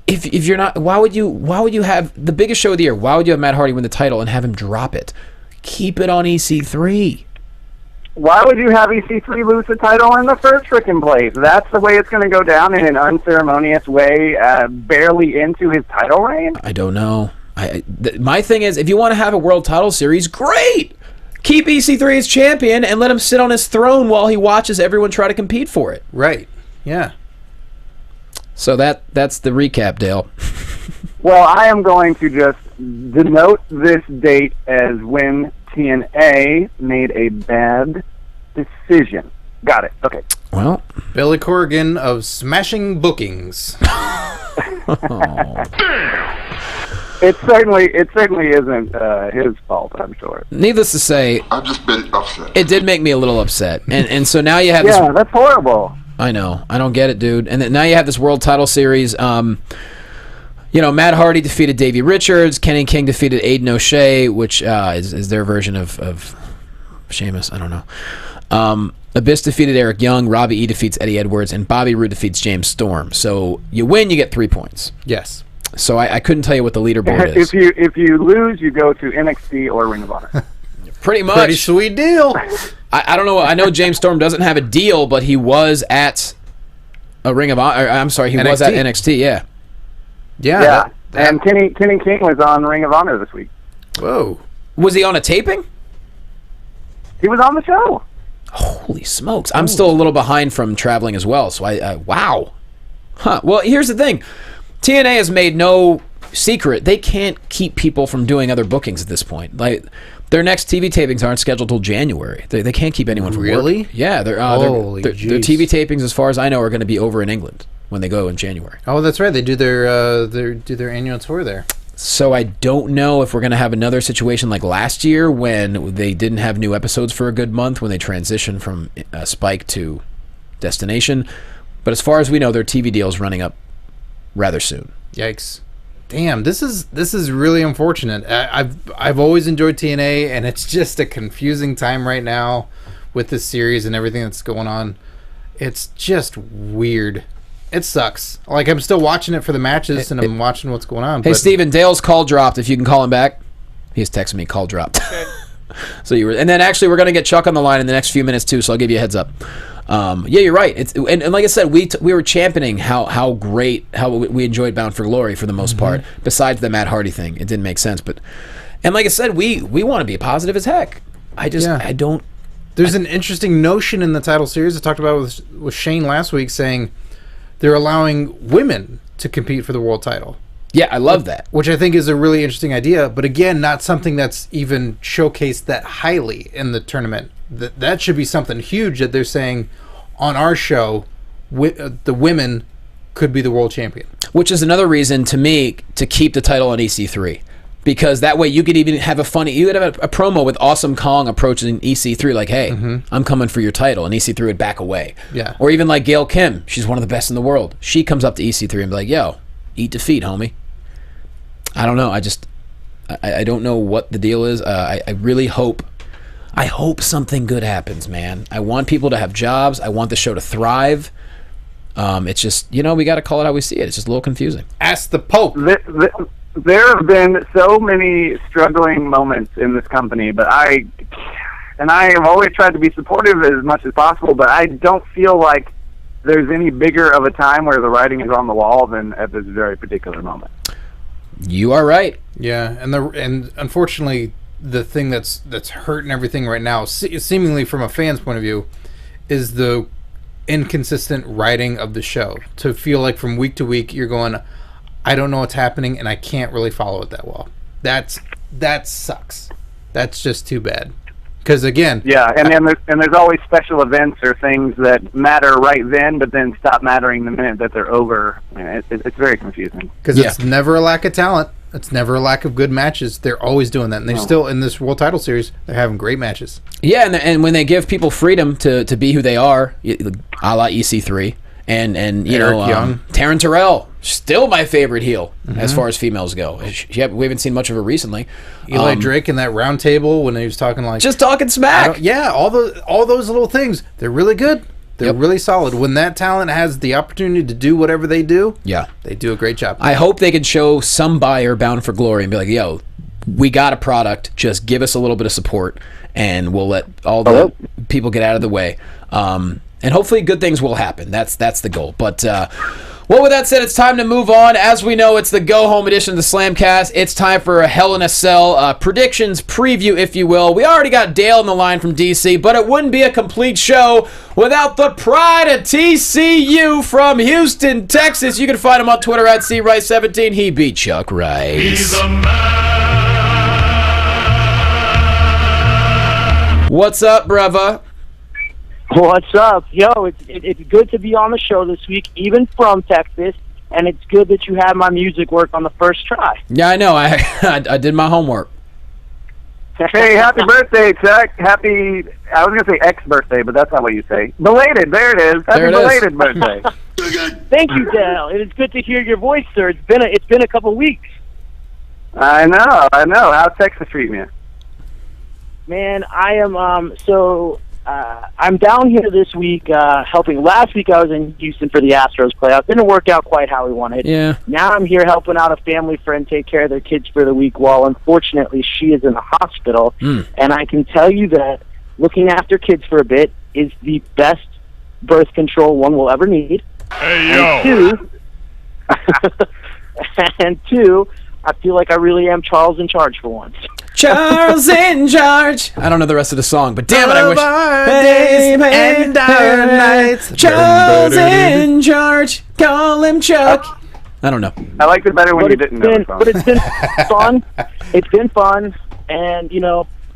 Speaker 4: if you're not, why would you have the biggest show of the year? Why would you have Matt Hardy win the title and have him drop it? Keep it on EC3.
Speaker 7: Why would you have EC3 lose the title in the first freaking place? That's the way it's going to go down in an unceremonious way, barely into his title reign?
Speaker 4: I don't know. My thing is, if you want to have a World Title Series, great! Keep EC3 as champion and let him sit on his throne while he watches everyone try to compete for it.
Speaker 3: Right. Yeah.
Speaker 4: So that's the recap, Dale.
Speaker 7: Well, I am going to just denote this date as when TNA made a bad decision. Got it. Okay.
Speaker 4: Well,
Speaker 3: Billy Corrigan of Smashing Bookings.
Speaker 7: It certainly isn't his fault, I'm sure.
Speaker 4: Needless to say,
Speaker 10: I've just been upset.
Speaker 4: It did make me a little upset, and so now you have this.
Speaker 7: Yeah, that's horrible.
Speaker 4: I know. I don't get it, dude. And then now you have this World Title Series. Matt Hardy defeated Davey Richards. Kenny King defeated Aiden O'Shea, which is their version of Sheamus. I don't know. Abyss defeated Eric Young. Robbie E defeats Eddie Edwards, and Bobby Roode defeats James Storm. So you win, you get 3 points.
Speaker 3: Yes.
Speaker 4: So I couldn't tell you what the leaderboard is.
Speaker 7: If you lose, you go to NXT or Ring of Honor.
Speaker 4: Pretty much.
Speaker 3: Pretty sweet deal.
Speaker 4: I don't know. I know James Storm doesn't have a deal, but he was at a Ring of Honor. I'm sorry, he was at NXT. Yeah.
Speaker 3: Yeah.
Speaker 7: And Kenny King was on Ring of Honor this week.
Speaker 3: Whoa.
Speaker 4: Was he on a taping?
Speaker 7: He was on the show.
Speaker 4: Holy smokes! I'm still a little behind from traveling as well. So wow. Huh. Well, here's the thing. TNA has made no secret they can't keep people from doing other bookings at this point. Like their next TV tapings aren't scheduled till January. They can't keep anyone from
Speaker 3: really.
Speaker 4: Work. Yeah, their TV tapings, as far as I know, are going to be over in England when they go in January.
Speaker 3: Oh, that's right. They do their annual tour there.
Speaker 4: So I don't know if we're going to have another situation like last year when they didn't have new episodes for a good month when they transitioned from Spike to Destination. But as far as we know, their TV deal is running up rather soon.
Speaker 3: Yikes. Damn, this is really unfortunate. I've always enjoyed TNA, and it's just a confusing time right now with this series and everything that's going on. It's just weird. It sucks. Like, I'm still watching it for the matches, and I'm watching what's going on.
Speaker 4: Hey, Steven, Dale's call dropped. If you can call him back. He's texting me, call dropped. So and then actually we're going to get Chuck on the line in the next few minutes too, so I'll give you a heads up. Yeah, you're right. And like I said, we were championing how great, how we enjoyed Bound for Glory for the most part. Besides the Matt Hardy thing, it didn't make sense. And like I said, we want to be positive as heck. I don't.
Speaker 3: There's an interesting notion in the title series I talked about with Shane last week, saying they're allowing women to compete for the world title.
Speaker 4: Yeah, I love that.
Speaker 3: Which I think is a really interesting idea, but again, not something that's even showcased that highly in the tournament. That should be something huge that they're saying on our show, the women could be the world champion.
Speaker 4: Which is another reason to me to keep the title on EC3. Because that way you could even have a promo with Awesome Kong approaching EC3 like, hey, I'm coming for your title, and EC3 would back away.
Speaker 3: Yeah.
Speaker 4: Or even like Gail Kim, she's one of the best in the world. She comes up to EC3 and be like, yo, eat defeat, homie. I don't know. I don't know what the deal is. I really hope something good happens, man. I want people to have jobs. I want the show to thrive. It's just, we got to call it how we see it. It's just a little confusing.
Speaker 3: Ask the Pope.
Speaker 7: There have been so many struggling moments in this company, but I have always tried to be supportive as much as possible, but I don't feel like there's any bigger of a time where the writing is on the wall than at this very particular moment.
Speaker 4: You are right.
Speaker 3: Yeah, and unfortunately, the thing that's hurting everything right now, seemingly from a fan's point of view, is the inconsistent writing of the show. To feel like from week to week you're going, I don't know what's happening, and I can't really follow it that well. That sucks. That's just too bad. Because again,
Speaker 7: yeah, and there's always special events or things that matter right then, but then stop mattering the minute that they're over. It's very confusing.
Speaker 3: Because it's never a lack of talent. It's never a lack of good matches. They're always doing that, and they're still in this world title series. They're having great matches.
Speaker 4: Yeah, and when they give people freedom to be who they are, a la EC3. And Young. Taryn Terrell, still my favorite heel as far as females go. We haven't seen much of her recently.
Speaker 3: Eli Drake in that round table when he was talking like
Speaker 4: just talking smack.
Speaker 3: All those little things, they're really good. They're really solid. When that talent has the opportunity to do whatever they do, they do a great job.
Speaker 4: I hope they can show some buyer Bound for Glory and be like, yo, we got a product. Just give us a little bit of support, and we'll let all the people get out of the way. And hopefully good things will happen. That's the goal. But with that said, it's time to move on. As we know, it's the go-home edition of the Slamcast. It's time for a Hell in a Cell predictions preview, if you will. We already got Dale on the line from DC, but it wouldn't be a complete show without the pride of TCU from Houston, Texas. You can find him on Twitter at CRice17. He beat Chuck Rice.
Speaker 1: He's a man.
Speaker 4: What's up, brother?
Speaker 10: What's up? Yo, it's good to be on the show this week, even from Texas, and it's good that you had my music work on the first try.
Speaker 4: Yeah, I know. I did my homework.
Speaker 7: Hey, happy birthday, Chuck. I was going to say ex-birthday, but that's not what you say. Belated, there it is. Happy belated birthday.
Speaker 10: Thank you, Dale. It is good to hear your voice, sir. It's been a couple weeks.
Speaker 7: I know. How's Texas treating you?
Speaker 10: Man, I am, I'm down here this week helping. Last week I was in Houston for the Astros playoffs. Didn't work out quite how we wanted.
Speaker 4: Yeah.
Speaker 10: Now I'm here helping out a family friend take care of their kids for the week while, unfortunately, she is in the hospital. And I can tell you that looking after kids for a bit is the best birth control one will ever need.
Speaker 1: Hey, yo.
Speaker 10: And two, I feel like I really am Charles in charge for once.
Speaker 4: Charles in charge. I don't know the rest of the song, but damn it, I wish.
Speaker 3: Our days and our nights.
Speaker 4: Charles in charge. Call him Chuck. I don't know.
Speaker 7: I liked it better when you didn't know the song.
Speaker 10: But it's been fun. It's been fun, and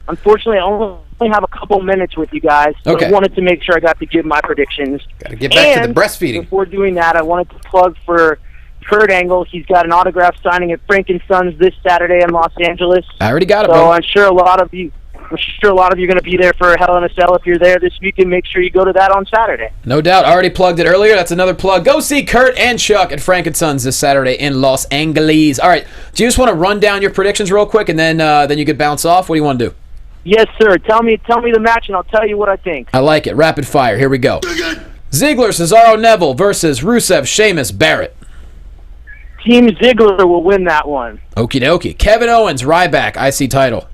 Speaker 10: unfortunately, I only have a couple minutes with you guys. So I wanted to make sure I got to give my predictions.
Speaker 3: Got to get back to the breastfeeding.
Speaker 10: Before doing that, I wanted to plug for Kurt Angle. He's got an autograph signing at Frank & Sons this Saturday in Los Angeles.
Speaker 4: I already got it,
Speaker 10: so
Speaker 4: bro.
Speaker 10: I'm sure a lot of you are going to be there for Hell in a Cell. If you're there this weekend, make sure you go to that on Saturday.
Speaker 4: No doubt. I already plugged it earlier. That's another plug. Go see Kurt and Chuck at Frank & Sons this Saturday in Los Angeles. All right. Do you just want to run down your predictions real quick, and then you could bounce off? What do you want to do?
Speaker 10: Yes, sir. Tell me the match, and I'll tell you what I think.
Speaker 4: I like it. Rapid fire. Here we go. Ziggler, Cesaro, Neville versus Rusev, Sheamus, Barrett.
Speaker 10: Team Ziggler will win that one.
Speaker 4: Okie dokie. Kevin Owens, Ryback, IC title.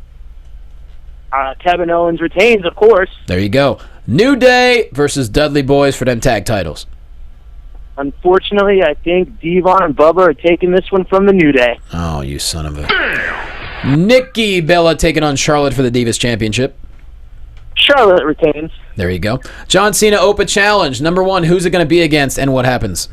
Speaker 10: Kevin Owens retains, of course.
Speaker 4: There you go. New Day versus Dudley Boys for them tag titles.
Speaker 10: Unfortunately, I think Devon and Bubba are taking this one from the New Day.
Speaker 4: Oh, you son of a... Nikki Bella taking on Charlotte for the Divas Championship.
Speaker 10: Charlotte retains.
Speaker 4: There you go. John Cena Open Challenge. Number 1, who's it going to be against and what happens?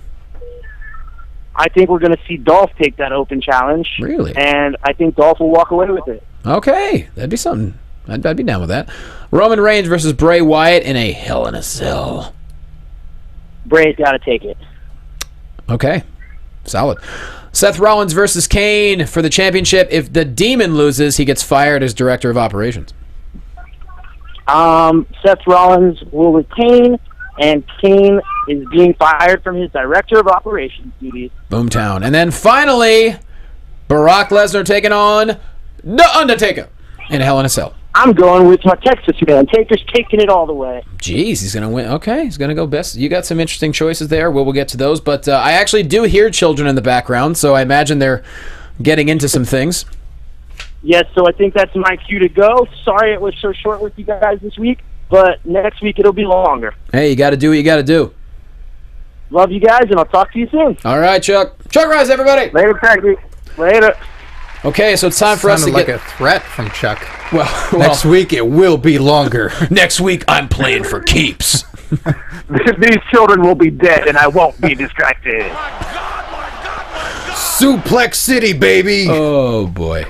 Speaker 10: I think we're going to see Dolph take that Open Challenge.
Speaker 4: Really?
Speaker 10: And I think Dolph will walk away with it.
Speaker 4: Okay, that'd be something. I'd be down with that. Roman Reigns versus Bray Wyatt in a Hell in a Cell.
Speaker 10: Bray's got to take it.
Speaker 4: Okay, solid. Seth Rollins versus Kane for the championship. If the Demon loses, he gets fired as director of operations.
Speaker 10: Seth Rollins will retain, and Kane is being fired from his director of operations duties.
Speaker 4: Boomtown. And then finally, Brock Lesnar taking on The Undertaker in a Hell in a Cell.
Speaker 10: I'm going with my Texas man. Taker's taking it all the way.
Speaker 4: Jeez, he's going to win. Okay, he's going to go best. You got some interesting choices there. We'll get to those. But I actually do hear children in the background, so I imagine they're getting into some things.
Speaker 10: Yes, so I think that's my cue to go. Sorry it was so short with you guys this week, but next week it'll be longer.
Speaker 4: Hey, you got to do what you got to do.
Speaker 10: Love you guys, and I'll talk to you soon.
Speaker 4: All right, Chuck. Chuck Rise, everybody.
Speaker 10: Later, Craig. Later.
Speaker 4: Okay, so it's time for us to
Speaker 3: like
Speaker 4: get...
Speaker 3: a threat from Chuck.
Speaker 4: Well,
Speaker 3: Next week it will be longer.
Speaker 4: Next week I'm playing for keeps.
Speaker 7: These children will be dead, and I won't be distracted.
Speaker 3: Suplex City, baby.
Speaker 4: Oh, boy.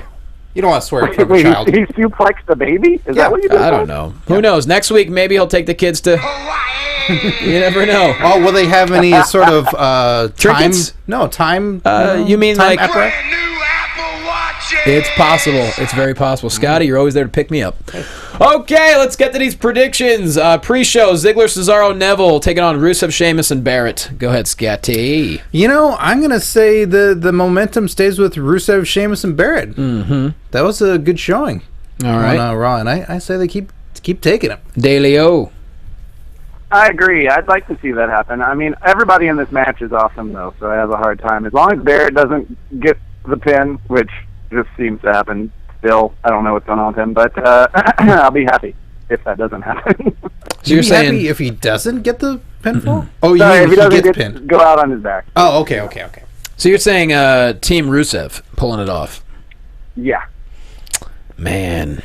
Speaker 3: You don't want to swear in front of a
Speaker 7: Wait,
Speaker 3: child.
Speaker 7: he suplexed the baby? Is that what you did?
Speaker 4: I don't know. Who knows? Next week, maybe he'll take the kids to... You never know.
Speaker 3: Oh, will they have any sort of time?
Speaker 4: Trinkets?
Speaker 3: No, time.
Speaker 4: You mean
Speaker 3: time
Speaker 4: like...
Speaker 3: apparatus?
Speaker 1: Brand new Apple Watches.
Speaker 4: It's possible. It's very possible. Scotty, you're always there to pick me up. Okay, let's get to these predictions. Pre-show, Ziggler, Cesaro, Neville taking on Rusev, Sheamus, and Barrett. Go ahead, Scotty.
Speaker 3: You know, I'm going to say the momentum stays with Rusev, Sheamus, and Barrett.
Speaker 4: Mm-hmm.
Speaker 3: That was a good showing.
Speaker 4: All right.
Speaker 3: On Raw, and I say they keep taking it.
Speaker 4: DeLeo.
Speaker 7: I agree. I'd like to see that happen. I mean, everybody in this match is awesome, though, so I have a hard time. As long as Barrett doesn't get the pin, which just seems to happen still. I don't know what's going on with him, but I'll be happy if that doesn't happen.
Speaker 4: So you're saying
Speaker 3: happy if he doesn't get the pinfall? Oh, you
Speaker 7: Sorry,
Speaker 3: mean
Speaker 7: if he doesn't
Speaker 3: gets pinned?
Speaker 7: go out on his back.
Speaker 3: Oh, okay.
Speaker 4: So you're saying Team Rusev pulling it off?
Speaker 7: Yeah.
Speaker 4: Man,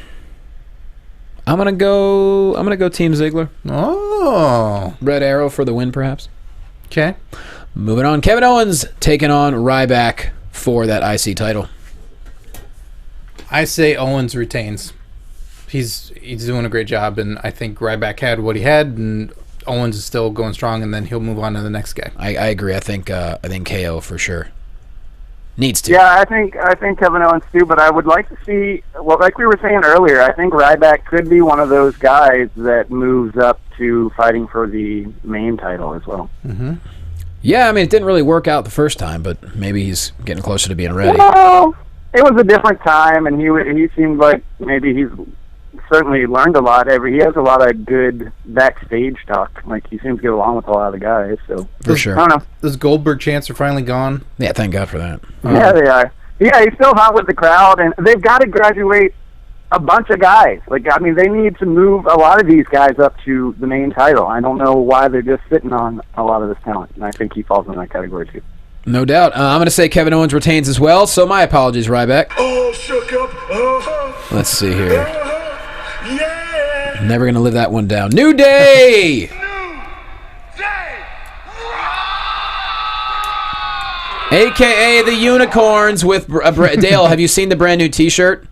Speaker 4: I'm gonna go Team Ziggler.
Speaker 3: Oh,
Speaker 4: Red Arrow for the win, perhaps.
Speaker 3: Okay.
Speaker 4: Moving on, Kevin Owens taking on Ryback for that IC title.
Speaker 3: I say Owens retains. He's doing a great job, and I think Ryback had what he had, and Owens is still going strong, and then he'll move on to the next guy.
Speaker 4: I agree. I think KO for sure needs to.
Speaker 7: Yeah, I think Kevin Owens too, but I would like to see, well, like we were saying earlier, I think Ryback could be one of those guys that moves up to fighting for the main title as well.
Speaker 3: Mm-hmm.
Speaker 4: Yeah, I mean, it didn't really work out the first time, but maybe he's getting closer to being ready.
Speaker 7: Well, it was a different time, and he seemed like maybe he's certainly learned a lot. He has a lot of good backstage talk. Like, he seems to get along with a lot of the guys. So
Speaker 4: For sure.
Speaker 7: I don't know.
Speaker 3: Those Goldberg chants are finally gone.
Speaker 4: Yeah, thank God for that.
Speaker 7: Yeah, they are. Yeah, he's still hot with the crowd, and they've got to graduate a bunch of guys. Like, I mean, they need to move a lot of these guys up to the main title. I don't know why they're just sitting on a lot of this talent, and I think he falls in that category too.
Speaker 4: No doubt. I'm going to say Kevin Owens retains as well, so my apologies, Ryback.
Speaker 1: All shook up.
Speaker 4: Let's see here.
Speaker 1: Yeah.
Speaker 4: Never going to live that one down. New Day! AKA the Unicorns with Dale. Have you seen the brand new T-shirt?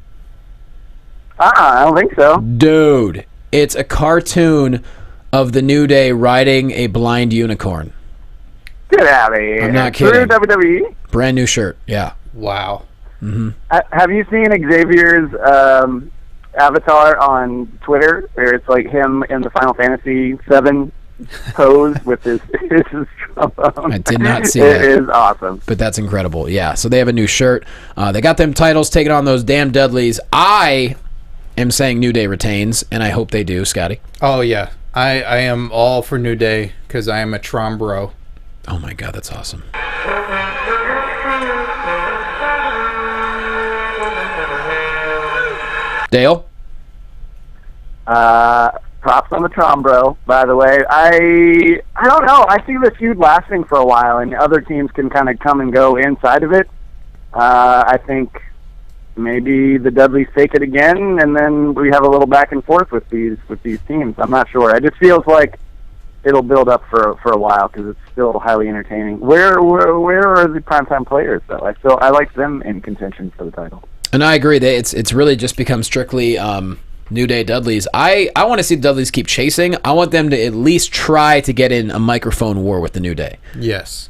Speaker 7: I don't think so.
Speaker 4: Dude, it's a cartoon of the New Day riding a blind unicorn.
Speaker 7: Get out of here.
Speaker 4: I'm not
Speaker 7: Through
Speaker 4: kidding.
Speaker 7: WWE?
Speaker 4: Brand new shirt, yeah.
Speaker 3: Wow.
Speaker 4: Mm-hmm.
Speaker 7: Have you seen Xavier's avatar on Twitter, where it's like him in the Final Fantasy VII pose with his trombone?
Speaker 4: I did not see
Speaker 7: It
Speaker 4: that.
Speaker 7: is awesome.
Speaker 4: But that's incredible. Yeah, so they have a new shirt. They got them titles taking on those damn Dudleys. I am saying New Day retains, and I hope they do, Scotty.
Speaker 3: Oh, yeah. I am all for New Day because I am a Trom bro.
Speaker 4: Oh, my God, that's awesome. Dale?
Speaker 7: Props on the Trombro, by the way. I don't know. I see the feud lasting for a while, and other teams can kind of come and go inside of it. I think maybe the Dudleys take it again, and then we have a little back and forth with these teams. I'm not sure. It just feels like it'll build up for a while because it's still highly entertaining. Where are the primetime players though? I like them in contention for the title.
Speaker 4: And I agree. It's really just become strictly New Day Dudleys. I want to see the Dudleys keep chasing. I want them to at least try to get in a microphone war with the New Day.
Speaker 3: Yes.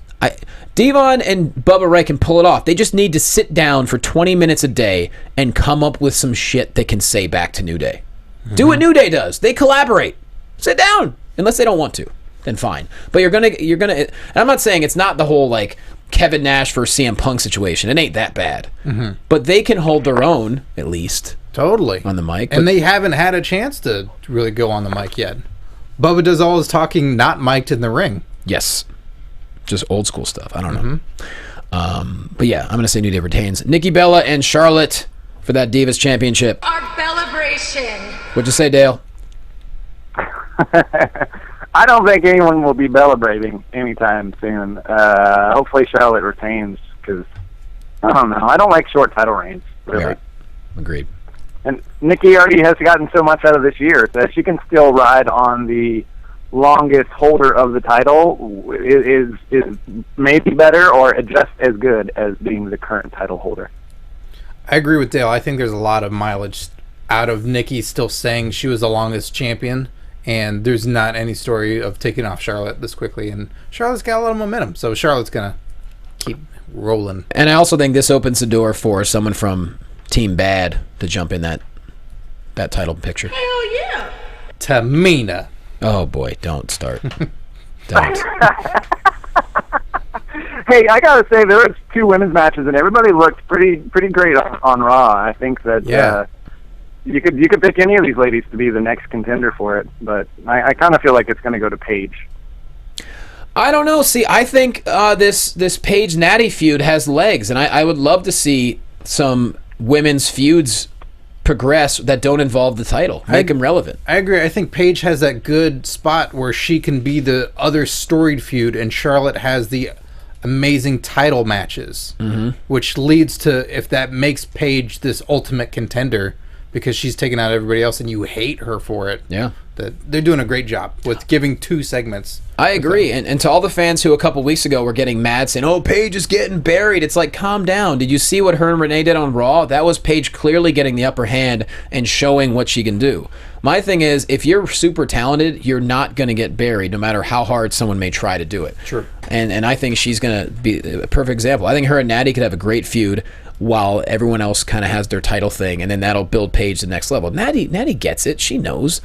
Speaker 4: Devon and Bubba Ray can pull it off. They just need to sit down for 20 minutes a day and come up with some shit they can say back to New Day. Mm-hmm. Do what New Day does. They collaborate. Sit down. Unless they don't want to, then fine. But you're gonna. And I'm not saying it's not the whole like Kevin Nash versus CM Punk situation. It ain't that bad. Mm-hmm. But they can hold their own at least.
Speaker 3: Totally
Speaker 4: on the mic.
Speaker 3: And they haven't had a chance to really go on the mic yet. Bubba does all his talking not mic'd in the ring.
Speaker 4: Yes. Just old school stuff. I don't know. Mm-hmm. But yeah, I'm going to say New Day retains. Nikki Bella and Charlotte for that Divas Championship.
Speaker 2: Our celebration.
Speaker 4: What'd you say, Dale?
Speaker 7: I don't think anyone will be celebrating anytime soon. Hopefully Charlotte retains because, I don't know. I don't like short title reigns, really.
Speaker 4: Yeah. Agreed.
Speaker 7: And Nikki already has gotten so much out of this year that she can still ride on the longest holder of the title is maybe better or just as good as being the current title holder.
Speaker 3: I agree with Dale. I think there's a lot of mileage out of Nikki still saying she was the longest champion, and there's not any story of taking off Charlotte this quickly, and Charlotte's got a lot of momentum, so Charlotte's going to keep rolling.
Speaker 4: And I also think this opens the door for someone from Team Bad to jump in that title picture.
Speaker 2: Hell yeah!
Speaker 3: Tamina.
Speaker 4: Oh boy, don't start. Don't.
Speaker 7: Hey, I gotta say there was 2 women's matches and everybody looked pretty great on Raw. I think that you could pick any of these ladies to be the next contender for it, but I kind of feel like it's going to go to Paige.
Speaker 4: I don't know. See, I think this Paige Natty feud has legs, and I would love to see some women's feuds progress that don't involve the title. Make them relevant.
Speaker 3: I agree. I think Paige has that good spot where she can be the other storied feud, and Charlotte has the amazing title matches, which leads to, if that makes Paige this ultimate contender because she's taken out everybody else and you hate her for it.
Speaker 4: Yeah.
Speaker 3: That they're doing a great job with giving 2 segments.
Speaker 4: I agree. And to all the fans who a couple weeks ago were getting mad saying, oh, Paige is getting buried. It's like, calm down. Did you see what her and Renee did on Raw? That was Paige clearly getting the upper hand and showing what she can do. My thing is, if you're super talented, you're not going to get buried no matter how hard someone may try to do it.
Speaker 3: Sure.
Speaker 4: And I think she's going to be a perfect example. I think her and Natty could have a great feud while everyone else kind of has their title thing, and then that'll build Paige to the next level. Natty gets it. She knows.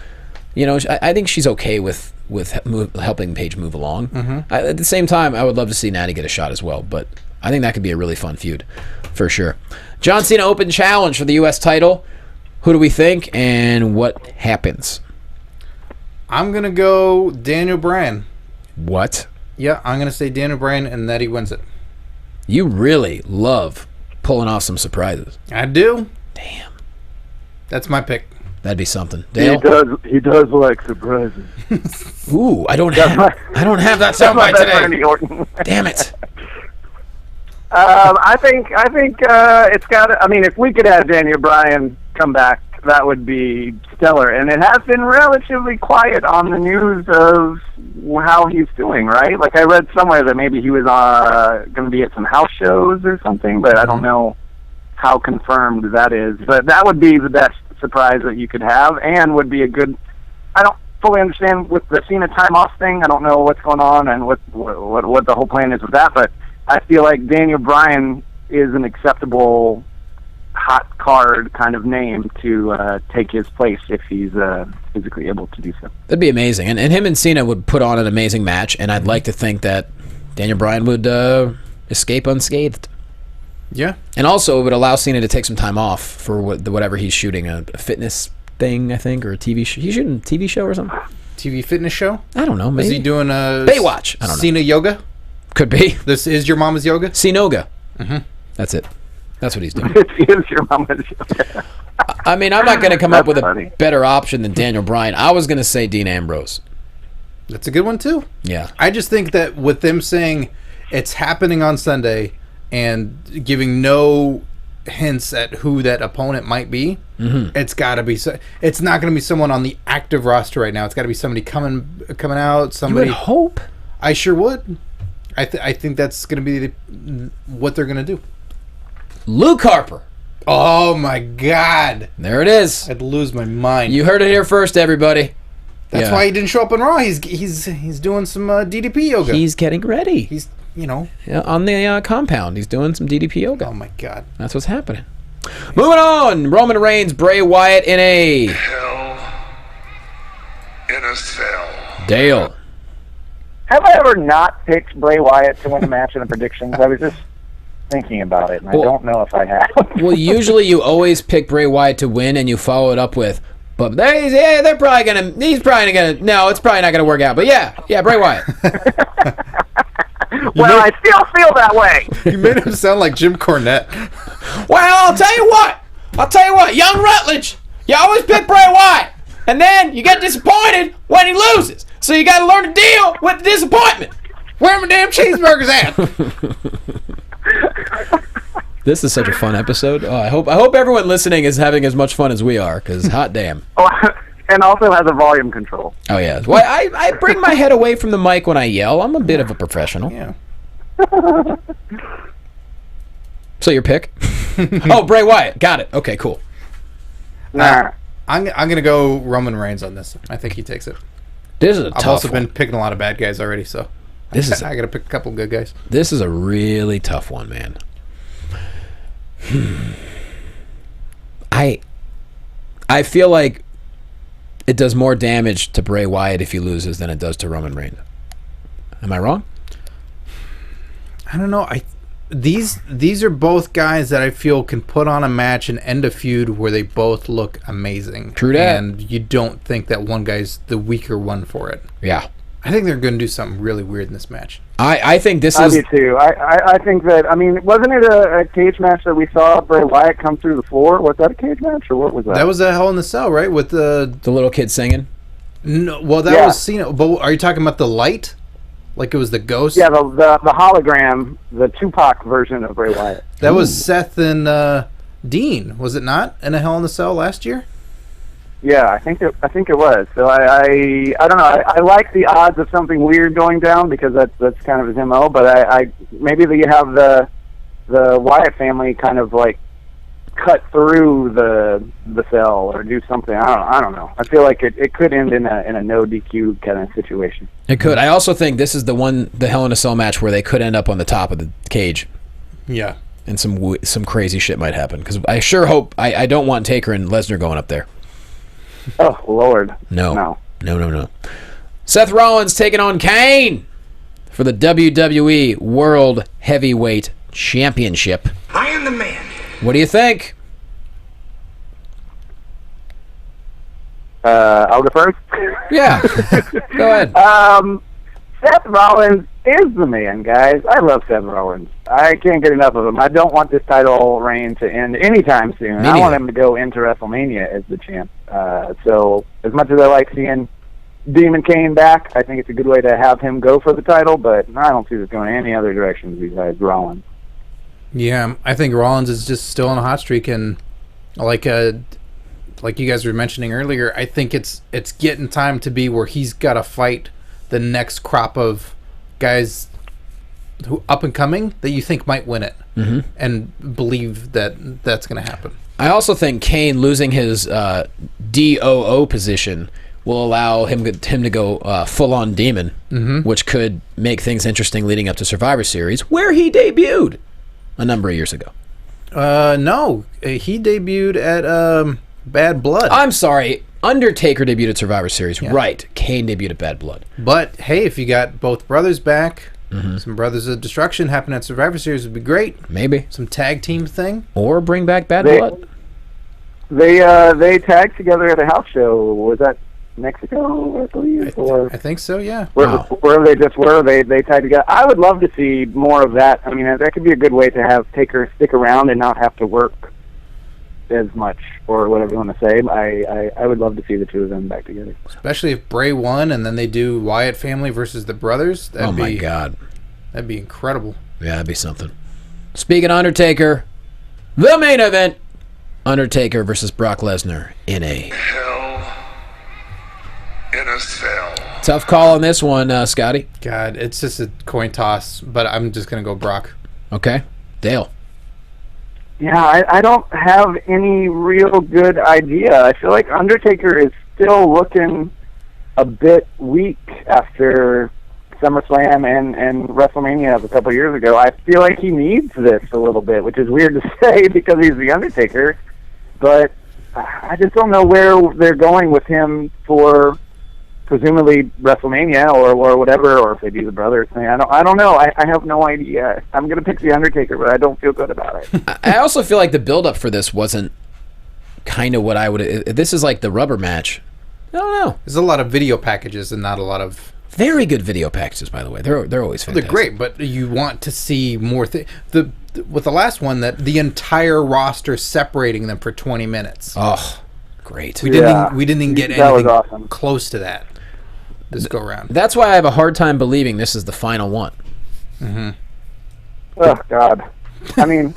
Speaker 4: You know, I think she's okay with helping Paige move along. At the same time, I would love to see Natty get a shot as well, but I think that could be a really fun feud for sure. John Cena Open Challenge for the U.S. title. Who do we think, and what happens?
Speaker 3: I'm going to go Daniel Bryan.
Speaker 4: What?
Speaker 3: Yeah, I'm going to say Daniel Bryan and that he wins it.
Speaker 4: You really love pulling off some surprises.
Speaker 3: I do.
Speaker 4: Damn.
Speaker 3: That's my pick.
Speaker 4: That'd be something. Dale?
Speaker 7: He does like surprises.
Speaker 4: Ooh, I don't have that soundbite today. Damn it.
Speaker 7: I think it's got. I mean, if we could have Daniel Bryan come back, that would be stellar. And it has been relatively quiet on the news of how he's doing. Right? Like I read somewhere that maybe he was going to be at some house shows or something, but I don't know how confirmed that is. But that would be the best surprise that you could have, and would be a good. I don't fully understand with the Cena time off thing. I don't know what's going on and what the whole plan is with that, but I feel like Daniel Bryan is an acceptable hot card kind of name to take his place if he's physically able to do so.
Speaker 4: That'd be amazing, and him and Cena would put on an amazing match, and I'd like to think that Daniel Bryan would escape unscathed.
Speaker 3: Yeah.
Speaker 4: And also, it would allow Cena to take some time off for whatever he's shooting, a fitness thing, I think, or a TV show. He's shooting a TV show or something?
Speaker 3: TV fitness show?
Speaker 4: I don't know. Maybe.
Speaker 3: Is he doing a
Speaker 4: Baywatch? I don't know.
Speaker 3: Cena yoga?
Speaker 4: Could be.
Speaker 3: This is your mama's yoga?
Speaker 4: Cenoga. That's it. That's what he's doing.
Speaker 7: This is your mama's show.
Speaker 4: I mean, I'm not going to come up with
Speaker 7: funny.
Speaker 4: a better option than Daniel Bryan. I was going to say Dean Ambrose.
Speaker 3: That's a good one, too.
Speaker 4: Yeah.
Speaker 3: I just think that with them saying it's happening on Sunday and giving no hints at who that opponent might be, it's got to be. It's not going to be someone on the active roster right now. It's got to be somebody coming out. Somebody.
Speaker 4: You would hope.
Speaker 3: I sure would. I think that's going to be what they're going to do.
Speaker 4: Luke Harper.
Speaker 3: Oh my God!
Speaker 4: There it is.
Speaker 3: I'd lose my mind.
Speaker 4: You heard it here first, everybody.
Speaker 3: That's why he didn't show up on Raw. He's doing some DDP yoga.
Speaker 4: He's getting ready.
Speaker 3: He's
Speaker 4: on the compound. He's doing some DDP yoga.
Speaker 3: Oh my God!
Speaker 4: That's what's happening. Moving on. Roman Reigns, Bray Wyatt in a
Speaker 1: Hell in a cell.
Speaker 4: Dale.
Speaker 7: Have I ever not picked Bray Wyatt to win a match in the predictions? I was just thinking about it, and I don't know if I have.
Speaker 4: Well, usually you always pick Bray Wyatt to win, and you follow it up with, but they're probably gonna. He's probably gonna. No, it's probably not gonna work out. But yeah, Bray Wyatt.
Speaker 7: Well, I still feel that way.
Speaker 3: You made him sound like Jim Cornette.
Speaker 4: Well, I'll tell you what, young Rutledge, you always pick Bray Wyatt, and then you get disappointed when he loses. So you got to learn to deal with the disappointment.
Speaker 3: Where are my damn cheeseburgers at?
Speaker 4: This is such a fun episode. Oh, I hope everyone listening is having as much fun as we are, because hot damn.
Speaker 7: Oh, and also has a volume control.
Speaker 4: Oh, yeah. Well, I bring my head away from the mic when I yell. I'm a bit of a professional.
Speaker 3: Yeah.
Speaker 4: So your pick? Oh, Bray Wyatt. Got it. Okay, cool.
Speaker 7: Nah.
Speaker 3: I'm gonna go Roman Reigns on this. I think he takes it.
Speaker 4: This is a tough
Speaker 3: I've also
Speaker 4: one.
Speaker 3: been picking a lot of bad guys already, so I gotta pick a couple good guys.
Speaker 4: This is a really tough one, man. I feel like it does more damage to Bray Wyatt if he loses than it does to Roman Reigns. Am I wrong?
Speaker 3: I don't know. These are both guys that I feel can put on a match and end a feud where they both look amazing.
Speaker 4: True that.
Speaker 3: And you don't think that one guy's the weaker one for it.
Speaker 4: Yeah.
Speaker 3: I think they're going to do something really weird in this match.
Speaker 4: I think this
Speaker 7: I
Speaker 4: is...
Speaker 7: do too. I think that, I mean, wasn't it a cage match that we saw Bray Wyatt come through the floor? Was that a cage match, or what was that?
Speaker 3: That was a Hell in the Cell, right? With the
Speaker 4: little kid singing?
Speaker 3: No, well, that was Cena. But are you talking about the light? Like it was the ghost?
Speaker 7: Yeah, the hologram, the Tupac version of Bray Wyatt.
Speaker 3: That was Seth and Dean, was it not? In a Hell in the Cell last year?
Speaker 7: Yeah, I think it was. So I don't know. I like the odds of something weird going down because that's kind of his MO. But I maybe you have the Wyatt family kind of like cut through the cell or do something. I don't know. I feel like it could end in a no DQ kind of situation.
Speaker 4: It could. I also think this is the Hell in a Cell match where they could end up on the top of the cage.
Speaker 3: Yeah.
Speaker 4: And some crazy shit might happen because I sure hope I don't want Taker and Lesnar going up there.
Speaker 7: Oh, Lord.
Speaker 4: No. Seth Rollins taking on Kane for the WWE World Heavyweight Championship.
Speaker 1: I am the man.
Speaker 4: What do you think?
Speaker 7: I'll go first.
Speaker 4: Yeah. Go ahead.
Speaker 7: Seth Rollins is the man, guys. I love Seth Rollins. I can't get enough of him. I don't want this title reign to end anytime soon. I want him to go into WrestleMania as the champ. So as much as I like seeing Demon Kane back, I think it's a good way to have him go for the title, but I don't see this going any other direction besides Rollins.
Speaker 3: Yeah, I think Rollins is just still on a hot streak, and like you guys were mentioning earlier, I think it's getting time to be where he's got to fight the next crop of guys who up and coming that you think might win it, and believe that that's going to happen.
Speaker 4: I also think Kane losing his DOO position will allow him to go full-on demon, which could make things interesting leading up to Survivor Series, where he debuted a number of years ago.
Speaker 3: No, he debuted at Bad Blood.
Speaker 4: I'm sorry, Undertaker debuted at Survivor Series. Yeah. Right, Kane debuted at Bad Blood.
Speaker 3: But hey, if you got both brothers back, some Brothers of Destruction happening at Survivor Series would be great.
Speaker 4: Maybe
Speaker 3: some tag team thing,
Speaker 4: or bring back Bad Blood.
Speaker 7: They tagged together at a house show. Was that Mexico, I believe, or
Speaker 3: I think so. Yeah.
Speaker 7: where they just were. They tied together. I would love to see more of that. I mean, that could be a good way to have Taker stick around and not have to work as much, or whatever you want to say. I would love to see the two of them back together.
Speaker 3: Especially if Bray won, and then they do Wyatt family versus the brothers.
Speaker 4: Oh my God,
Speaker 3: that'd be incredible.
Speaker 4: Yeah, that'd be something. Speaking of Undertaker, the main event: Undertaker versus Brock Lesnar in a
Speaker 1: Hell in a Cell.
Speaker 4: tough call on this one, Scotty.
Speaker 3: God, it's just a coin toss, but I'm just gonna go Brock.
Speaker 4: Okay, Dale.
Speaker 7: Yeah, I don't have any real good idea. I feel like Undertaker is still looking a bit weak after SummerSlam and WrestleMania a couple years ago. I feel like he needs this a little bit, which is weird to say because he's the Undertaker, but I just don't know where they're going with him for presumably WrestleMania or whatever, or if they do the brothers thing. I don't know. I have no idea. I'm going to pick the Undertaker, but I don't feel good about it.
Speaker 4: I also feel like the build-up for this wasn't kind of what I would... This is like the rubber match. I don't know.
Speaker 3: There's a lot of video packages and not a lot of...
Speaker 4: Very good video packages, by the way. They're always fantastic.
Speaker 3: They're great, but you want to see more things. With the last one, that the entire roster separating them for 20 minutes.
Speaker 4: Oh, great.
Speaker 3: We didn't even get anything
Speaker 7: awesome.
Speaker 3: close to that this go round.
Speaker 4: That's why I have a hard time believing this is the final one.
Speaker 3: Mm-hmm.
Speaker 7: Oh, God. I mean,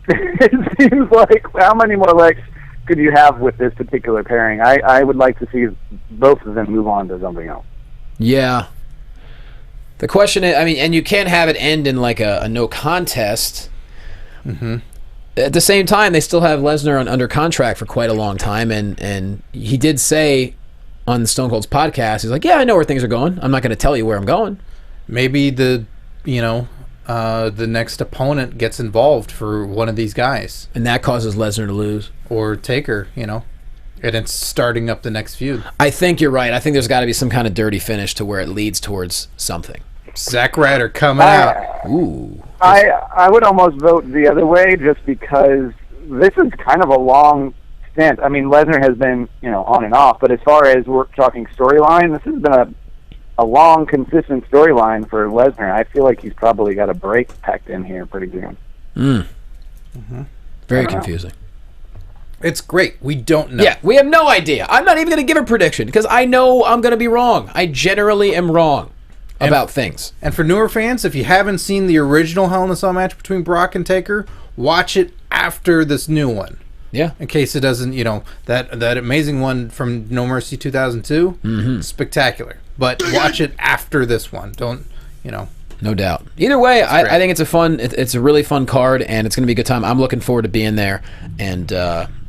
Speaker 7: it seems like how many more legs could you have with this particular pairing? I would like to see both of them move on to something else.
Speaker 4: Yeah. The question is, I mean, and you can't have it end in like a no contest.
Speaker 3: Mm-hmm.
Speaker 4: At the same time, they still have Lesnar under contract for quite a long time, and he did say on Stone Cold's podcast, he's like, yeah, I know where things are going. I'm not going to tell you where I'm going.
Speaker 3: Maybe the next opponent gets involved for one of these guys.
Speaker 4: And that causes Lesnar to lose.
Speaker 3: Or Taker, and it's starting up the next feud.
Speaker 4: I think you're right. I think there's got to be some kind of dirty finish to where it leads towards something.
Speaker 3: Zack Ryder coming out.
Speaker 4: Ooh.
Speaker 7: I would almost vote the other way just because this is kind of a long stint. I mean, Lesnar has been, on and off, but as far as we're talking storyline, this has been a long, consistent storyline for Lesnar. I feel like he's probably got a break packed in here pretty soon.
Speaker 3: Mm-hmm.
Speaker 4: Very confusing.
Speaker 3: It's great. We don't know.
Speaker 4: Yeah, we have no idea. I'm not even going to give a prediction because I know I'm going to be wrong. I generally am wrong about things.
Speaker 3: And for newer fans, if you haven't seen the original Hell in a Cell match between Brock and Taker, watch it after this new one.
Speaker 4: Yeah.
Speaker 3: In case it doesn't, that amazing one from No Mercy 2002, spectacular. But watch it after this one. Don't,
Speaker 4: No doubt. Either way, I think it's a really fun card, and it's going to be a good time. I'm looking forward to being there, and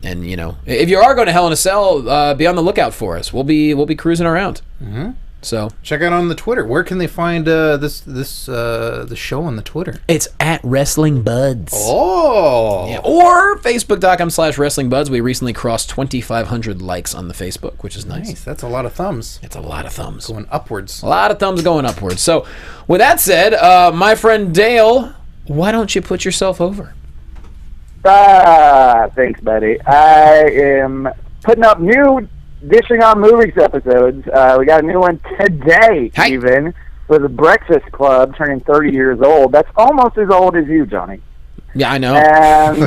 Speaker 4: if you are going to Hell in a Cell, be on the lookout for us. We'll be cruising around. Mm-hmm. So
Speaker 3: check out on the Twitter. Where can they find the show on the Twitter?
Speaker 4: It's at WrestlingBuds.
Speaker 3: Oh,
Speaker 4: yeah. Or Facebook.com/WrestlingBuds. We recently crossed 2,500 likes on the Facebook, which is nice.
Speaker 3: That's a lot of thumbs.
Speaker 4: It's a lot of thumbs
Speaker 3: going upwards.
Speaker 4: A lot of thumbs going upwards. So, with that said, my friend Dale, why don't you put yourself over?
Speaker 7: Thanks, buddy. I am putting up new Dishing on Movies episodes. We got a new one today, even, for the Breakfast Club turning 30 years old. That's almost as old as you, Johnny.
Speaker 4: Yeah, I know.
Speaker 7: And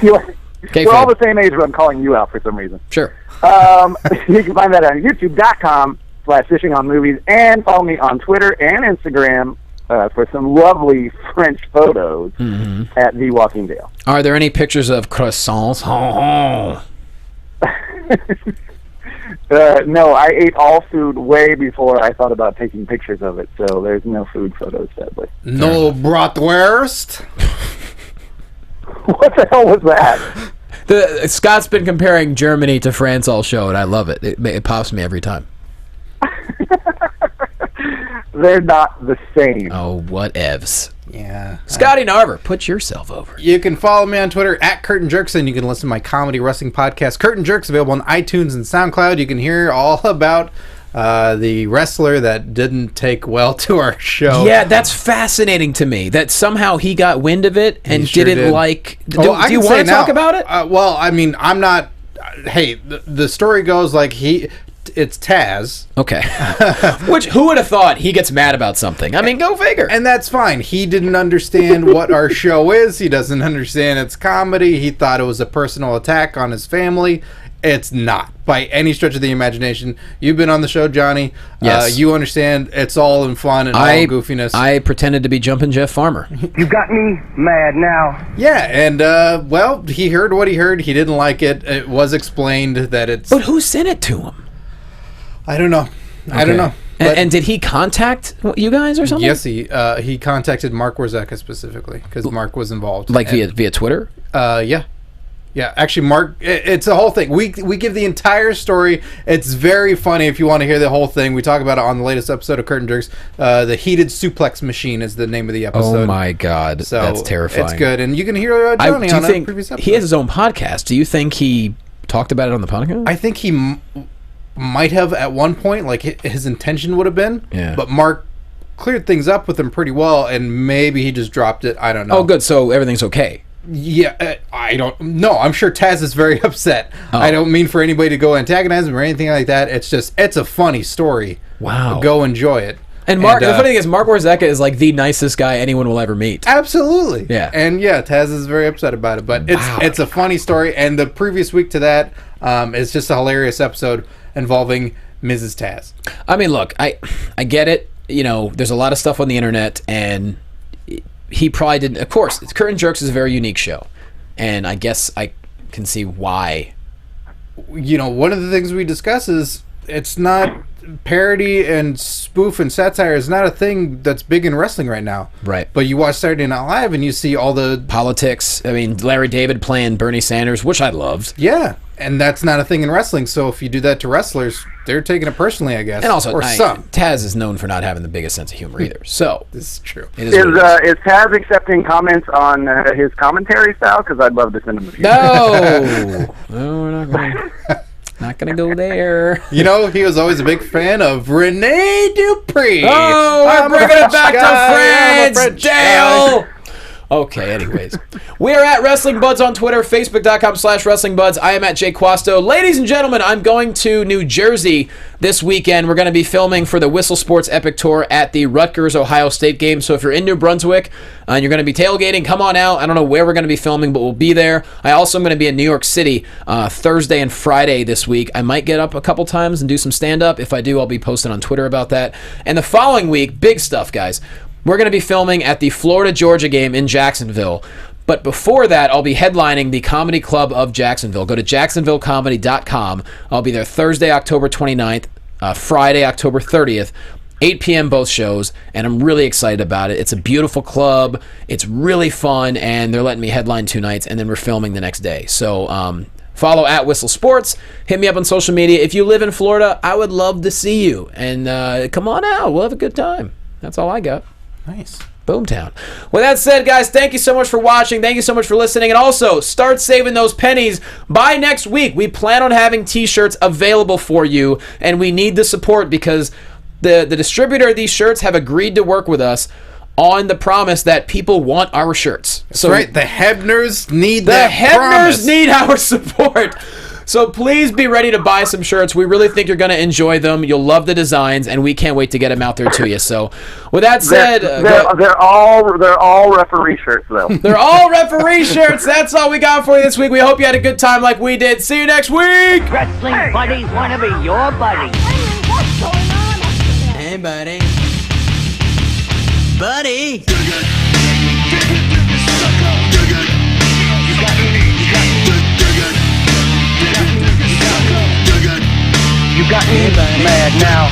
Speaker 7: we're all the same age, but I'm calling you out for some reason.
Speaker 4: Sure.
Speaker 7: You can find that on youtube.com/Dishing on Movies, and follow me on Twitter and Instagram for some lovely French photos at The Walking Dale.
Speaker 4: Are there any pictures of croissants?
Speaker 7: No, I ate all food way before I thought about taking pictures of it, so there's no food photos, sadly.
Speaker 3: No bratwurst?
Speaker 7: What the hell was that?
Speaker 4: Scott's been comparing Germany to France all show, and I love it. It pops me every time.
Speaker 7: They're not the same.
Speaker 4: Oh, whatevs.
Speaker 3: Yeah.
Speaker 4: Scotty Narver, put yourself over.
Speaker 3: You can follow me on Twitter at Curtain Jerks, and you can listen to my comedy wrestling podcast, Curtain Jerks, available on iTunes and SoundCloud. You can hear all about the wrestler that didn't take well to our show.
Speaker 4: Yeah, that's fascinating to me, that somehow he got wind of it and didn't like... Do you want to talk about it?
Speaker 3: Well, I mean, I'm not hey, the story goes like it's Taz.
Speaker 4: Okay. Which, who would have thought he gets mad about something? I mean, go figure.
Speaker 3: And that's fine. He didn't understand what our show is. He doesn't understand it's comedy. He thought it was a personal attack on his family. It's not, by any stretch of the imagination. You've been on the show, Johnny.
Speaker 4: Yes.
Speaker 3: You understand it's all in fun and all goofiness.
Speaker 4: I pretended to be Jumpin' Jeff Farmer.
Speaker 10: You got me mad now.
Speaker 3: Yeah, and, well, he heard what he heard. He didn't like it. It was explained that it's...
Speaker 4: But who sent it to him?
Speaker 3: I don't know. I don't know.
Speaker 4: And did he contact you guys or something?
Speaker 3: Yes, he contacted Mark Warzeka specifically, because Mark was involved.
Speaker 4: Like via Twitter?
Speaker 3: Yeah. Yeah, actually, Mark, it's a whole thing. We give the entire story. It's very funny if you want to hear the whole thing. We talk about it on the latest episode of Curtain Jerks. The Heated Suplex Machine is the name of the episode.
Speaker 4: Oh, my God.
Speaker 3: So
Speaker 4: that's terrifying.
Speaker 3: It's good. And you can hear Johnny on a previous episode.
Speaker 4: He has his own podcast. Do you think he talked about it on the podcast?
Speaker 3: I think he might have at one point, like his intention would have been.
Speaker 4: Yeah.
Speaker 3: But Mark cleared things up with him pretty well, and maybe he just dropped it. I don't know.
Speaker 4: Oh, good. So everything's okay.
Speaker 3: Yeah, I don't know. I'm sure Taz is very upset.
Speaker 4: Oh.
Speaker 3: I don't mean for anybody to go antagonize him or anything like that. It's just, it's a funny story.
Speaker 4: Wow.
Speaker 3: Go enjoy it.
Speaker 4: And Mark, the funny thing is, Mark Warzeka is like the nicest guy anyone will ever meet.
Speaker 3: Absolutely.
Speaker 4: Yeah.
Speaker 3: And yeah, Taz is very upset about it. But it's a funny story. And the previous week to that is just a hilarious episode involving Mrs. Taz.
Speaker 4: I mean, look, I get it. You know, there's a lot of stuff on the internet, and he probably didn't. Of course, Curtain Jerks is a very unique show, and I guess I can see why.
Speaker 3: You know, one of the things we discuss is it's not parody and spoof and satire is not a thing that's big in wrestling right now.
Speaker 4: Right.
Speaker 3: But you watch Saturday Night Live and you see all the
Speaker 4: politics. I mean, Larry David playing Bernie Sanders, which I loved.
Speaker 3: Yeah, and that's not a thing in wrestling. So if you do that to wrestlers, they're taking it personally, I guess.
Speaker 4: And also,
Speaker 3: some.
Speaker 4: Taz is known for not having the biggest sense of humor either. So
Speaker 3: this is true.
Speaker 7: Is Taz accepting comments on his commentary style? Because I'd love to send him a few.
Speaker 4: No, no, we're not going. Not gonna go there.
Speaker 3: You know, he was always a big fan of Rene Dupree.
Speaker 4: Oh, we're bringing it back to France, Dale. Okay, anyways. We are at Wrestling Buds on Twitter, Facebook.com/Wrestling Buds. I am at Jay Quasto. Ladies and gentlemen, I'm going to New Jersey this weekend. We're going to be filming for the Whistle Sports Epic Tour at the Rutgers Ohio State game. So if you're in New Brunswick and you're going to be tailgating, come on out. I don't know where we're going to be filming, but we'll be there. I also am going to be in New York City Thursday and Friday this week. I might get up a couple times and do some stand-up. If I do, I'll be posting on Twitter about that. And the following week, big stuff, guys. We're going to be filming at the Florida-Georgia game in Jacksonville. But before that, I'll be headlining the Comedy Club of Jacksonville. Go to jacksonvillecomedy.com. I'll be there Thursday, October 29th, Friday, October 30th, 8 p.m. both shows, and I'm really excited about it. It's a beautiful club. It's really fun, and they're letting me headline 2 nights, and then we're filming the next day. So follow at Whistle Sports. Hit me up on social media. If you live in Florida, I would love to see you. And come on out. We'll have a good time. That's all I got.
Speaker 3: Nice.
Speaker 4: Boomtown. With that said, guys, thank you so much for watching. Thank you so much for listening. And also, start saving those pennies. By next week, we plan on having t-shirts available for you, and we need the support because the distributor of these shirts have agreed to work with us on the promise that people want our shirts.
Speaker 3: That's right. The Hebners need that
Speaker 4: The Hebners
Speaker 3: promise.
Speaker 4: need our support. So please be ready to buy some shirts. We really think you're going to enjoy them. You'll love the designs, and we can't wait to get them out there to you. So, with that said,
Speaker 7: they're all referee shirts, though.
Speaker 4: They're all referee shirts. That's all we got for you this week. We hope you had a good time like we did. See you next week.
Speaker 8: Wrestling buddies want to be your buddy.
Speaker 2: What's going on?
Speaker 8: Hey, buddy. Buddy. You got me mad now.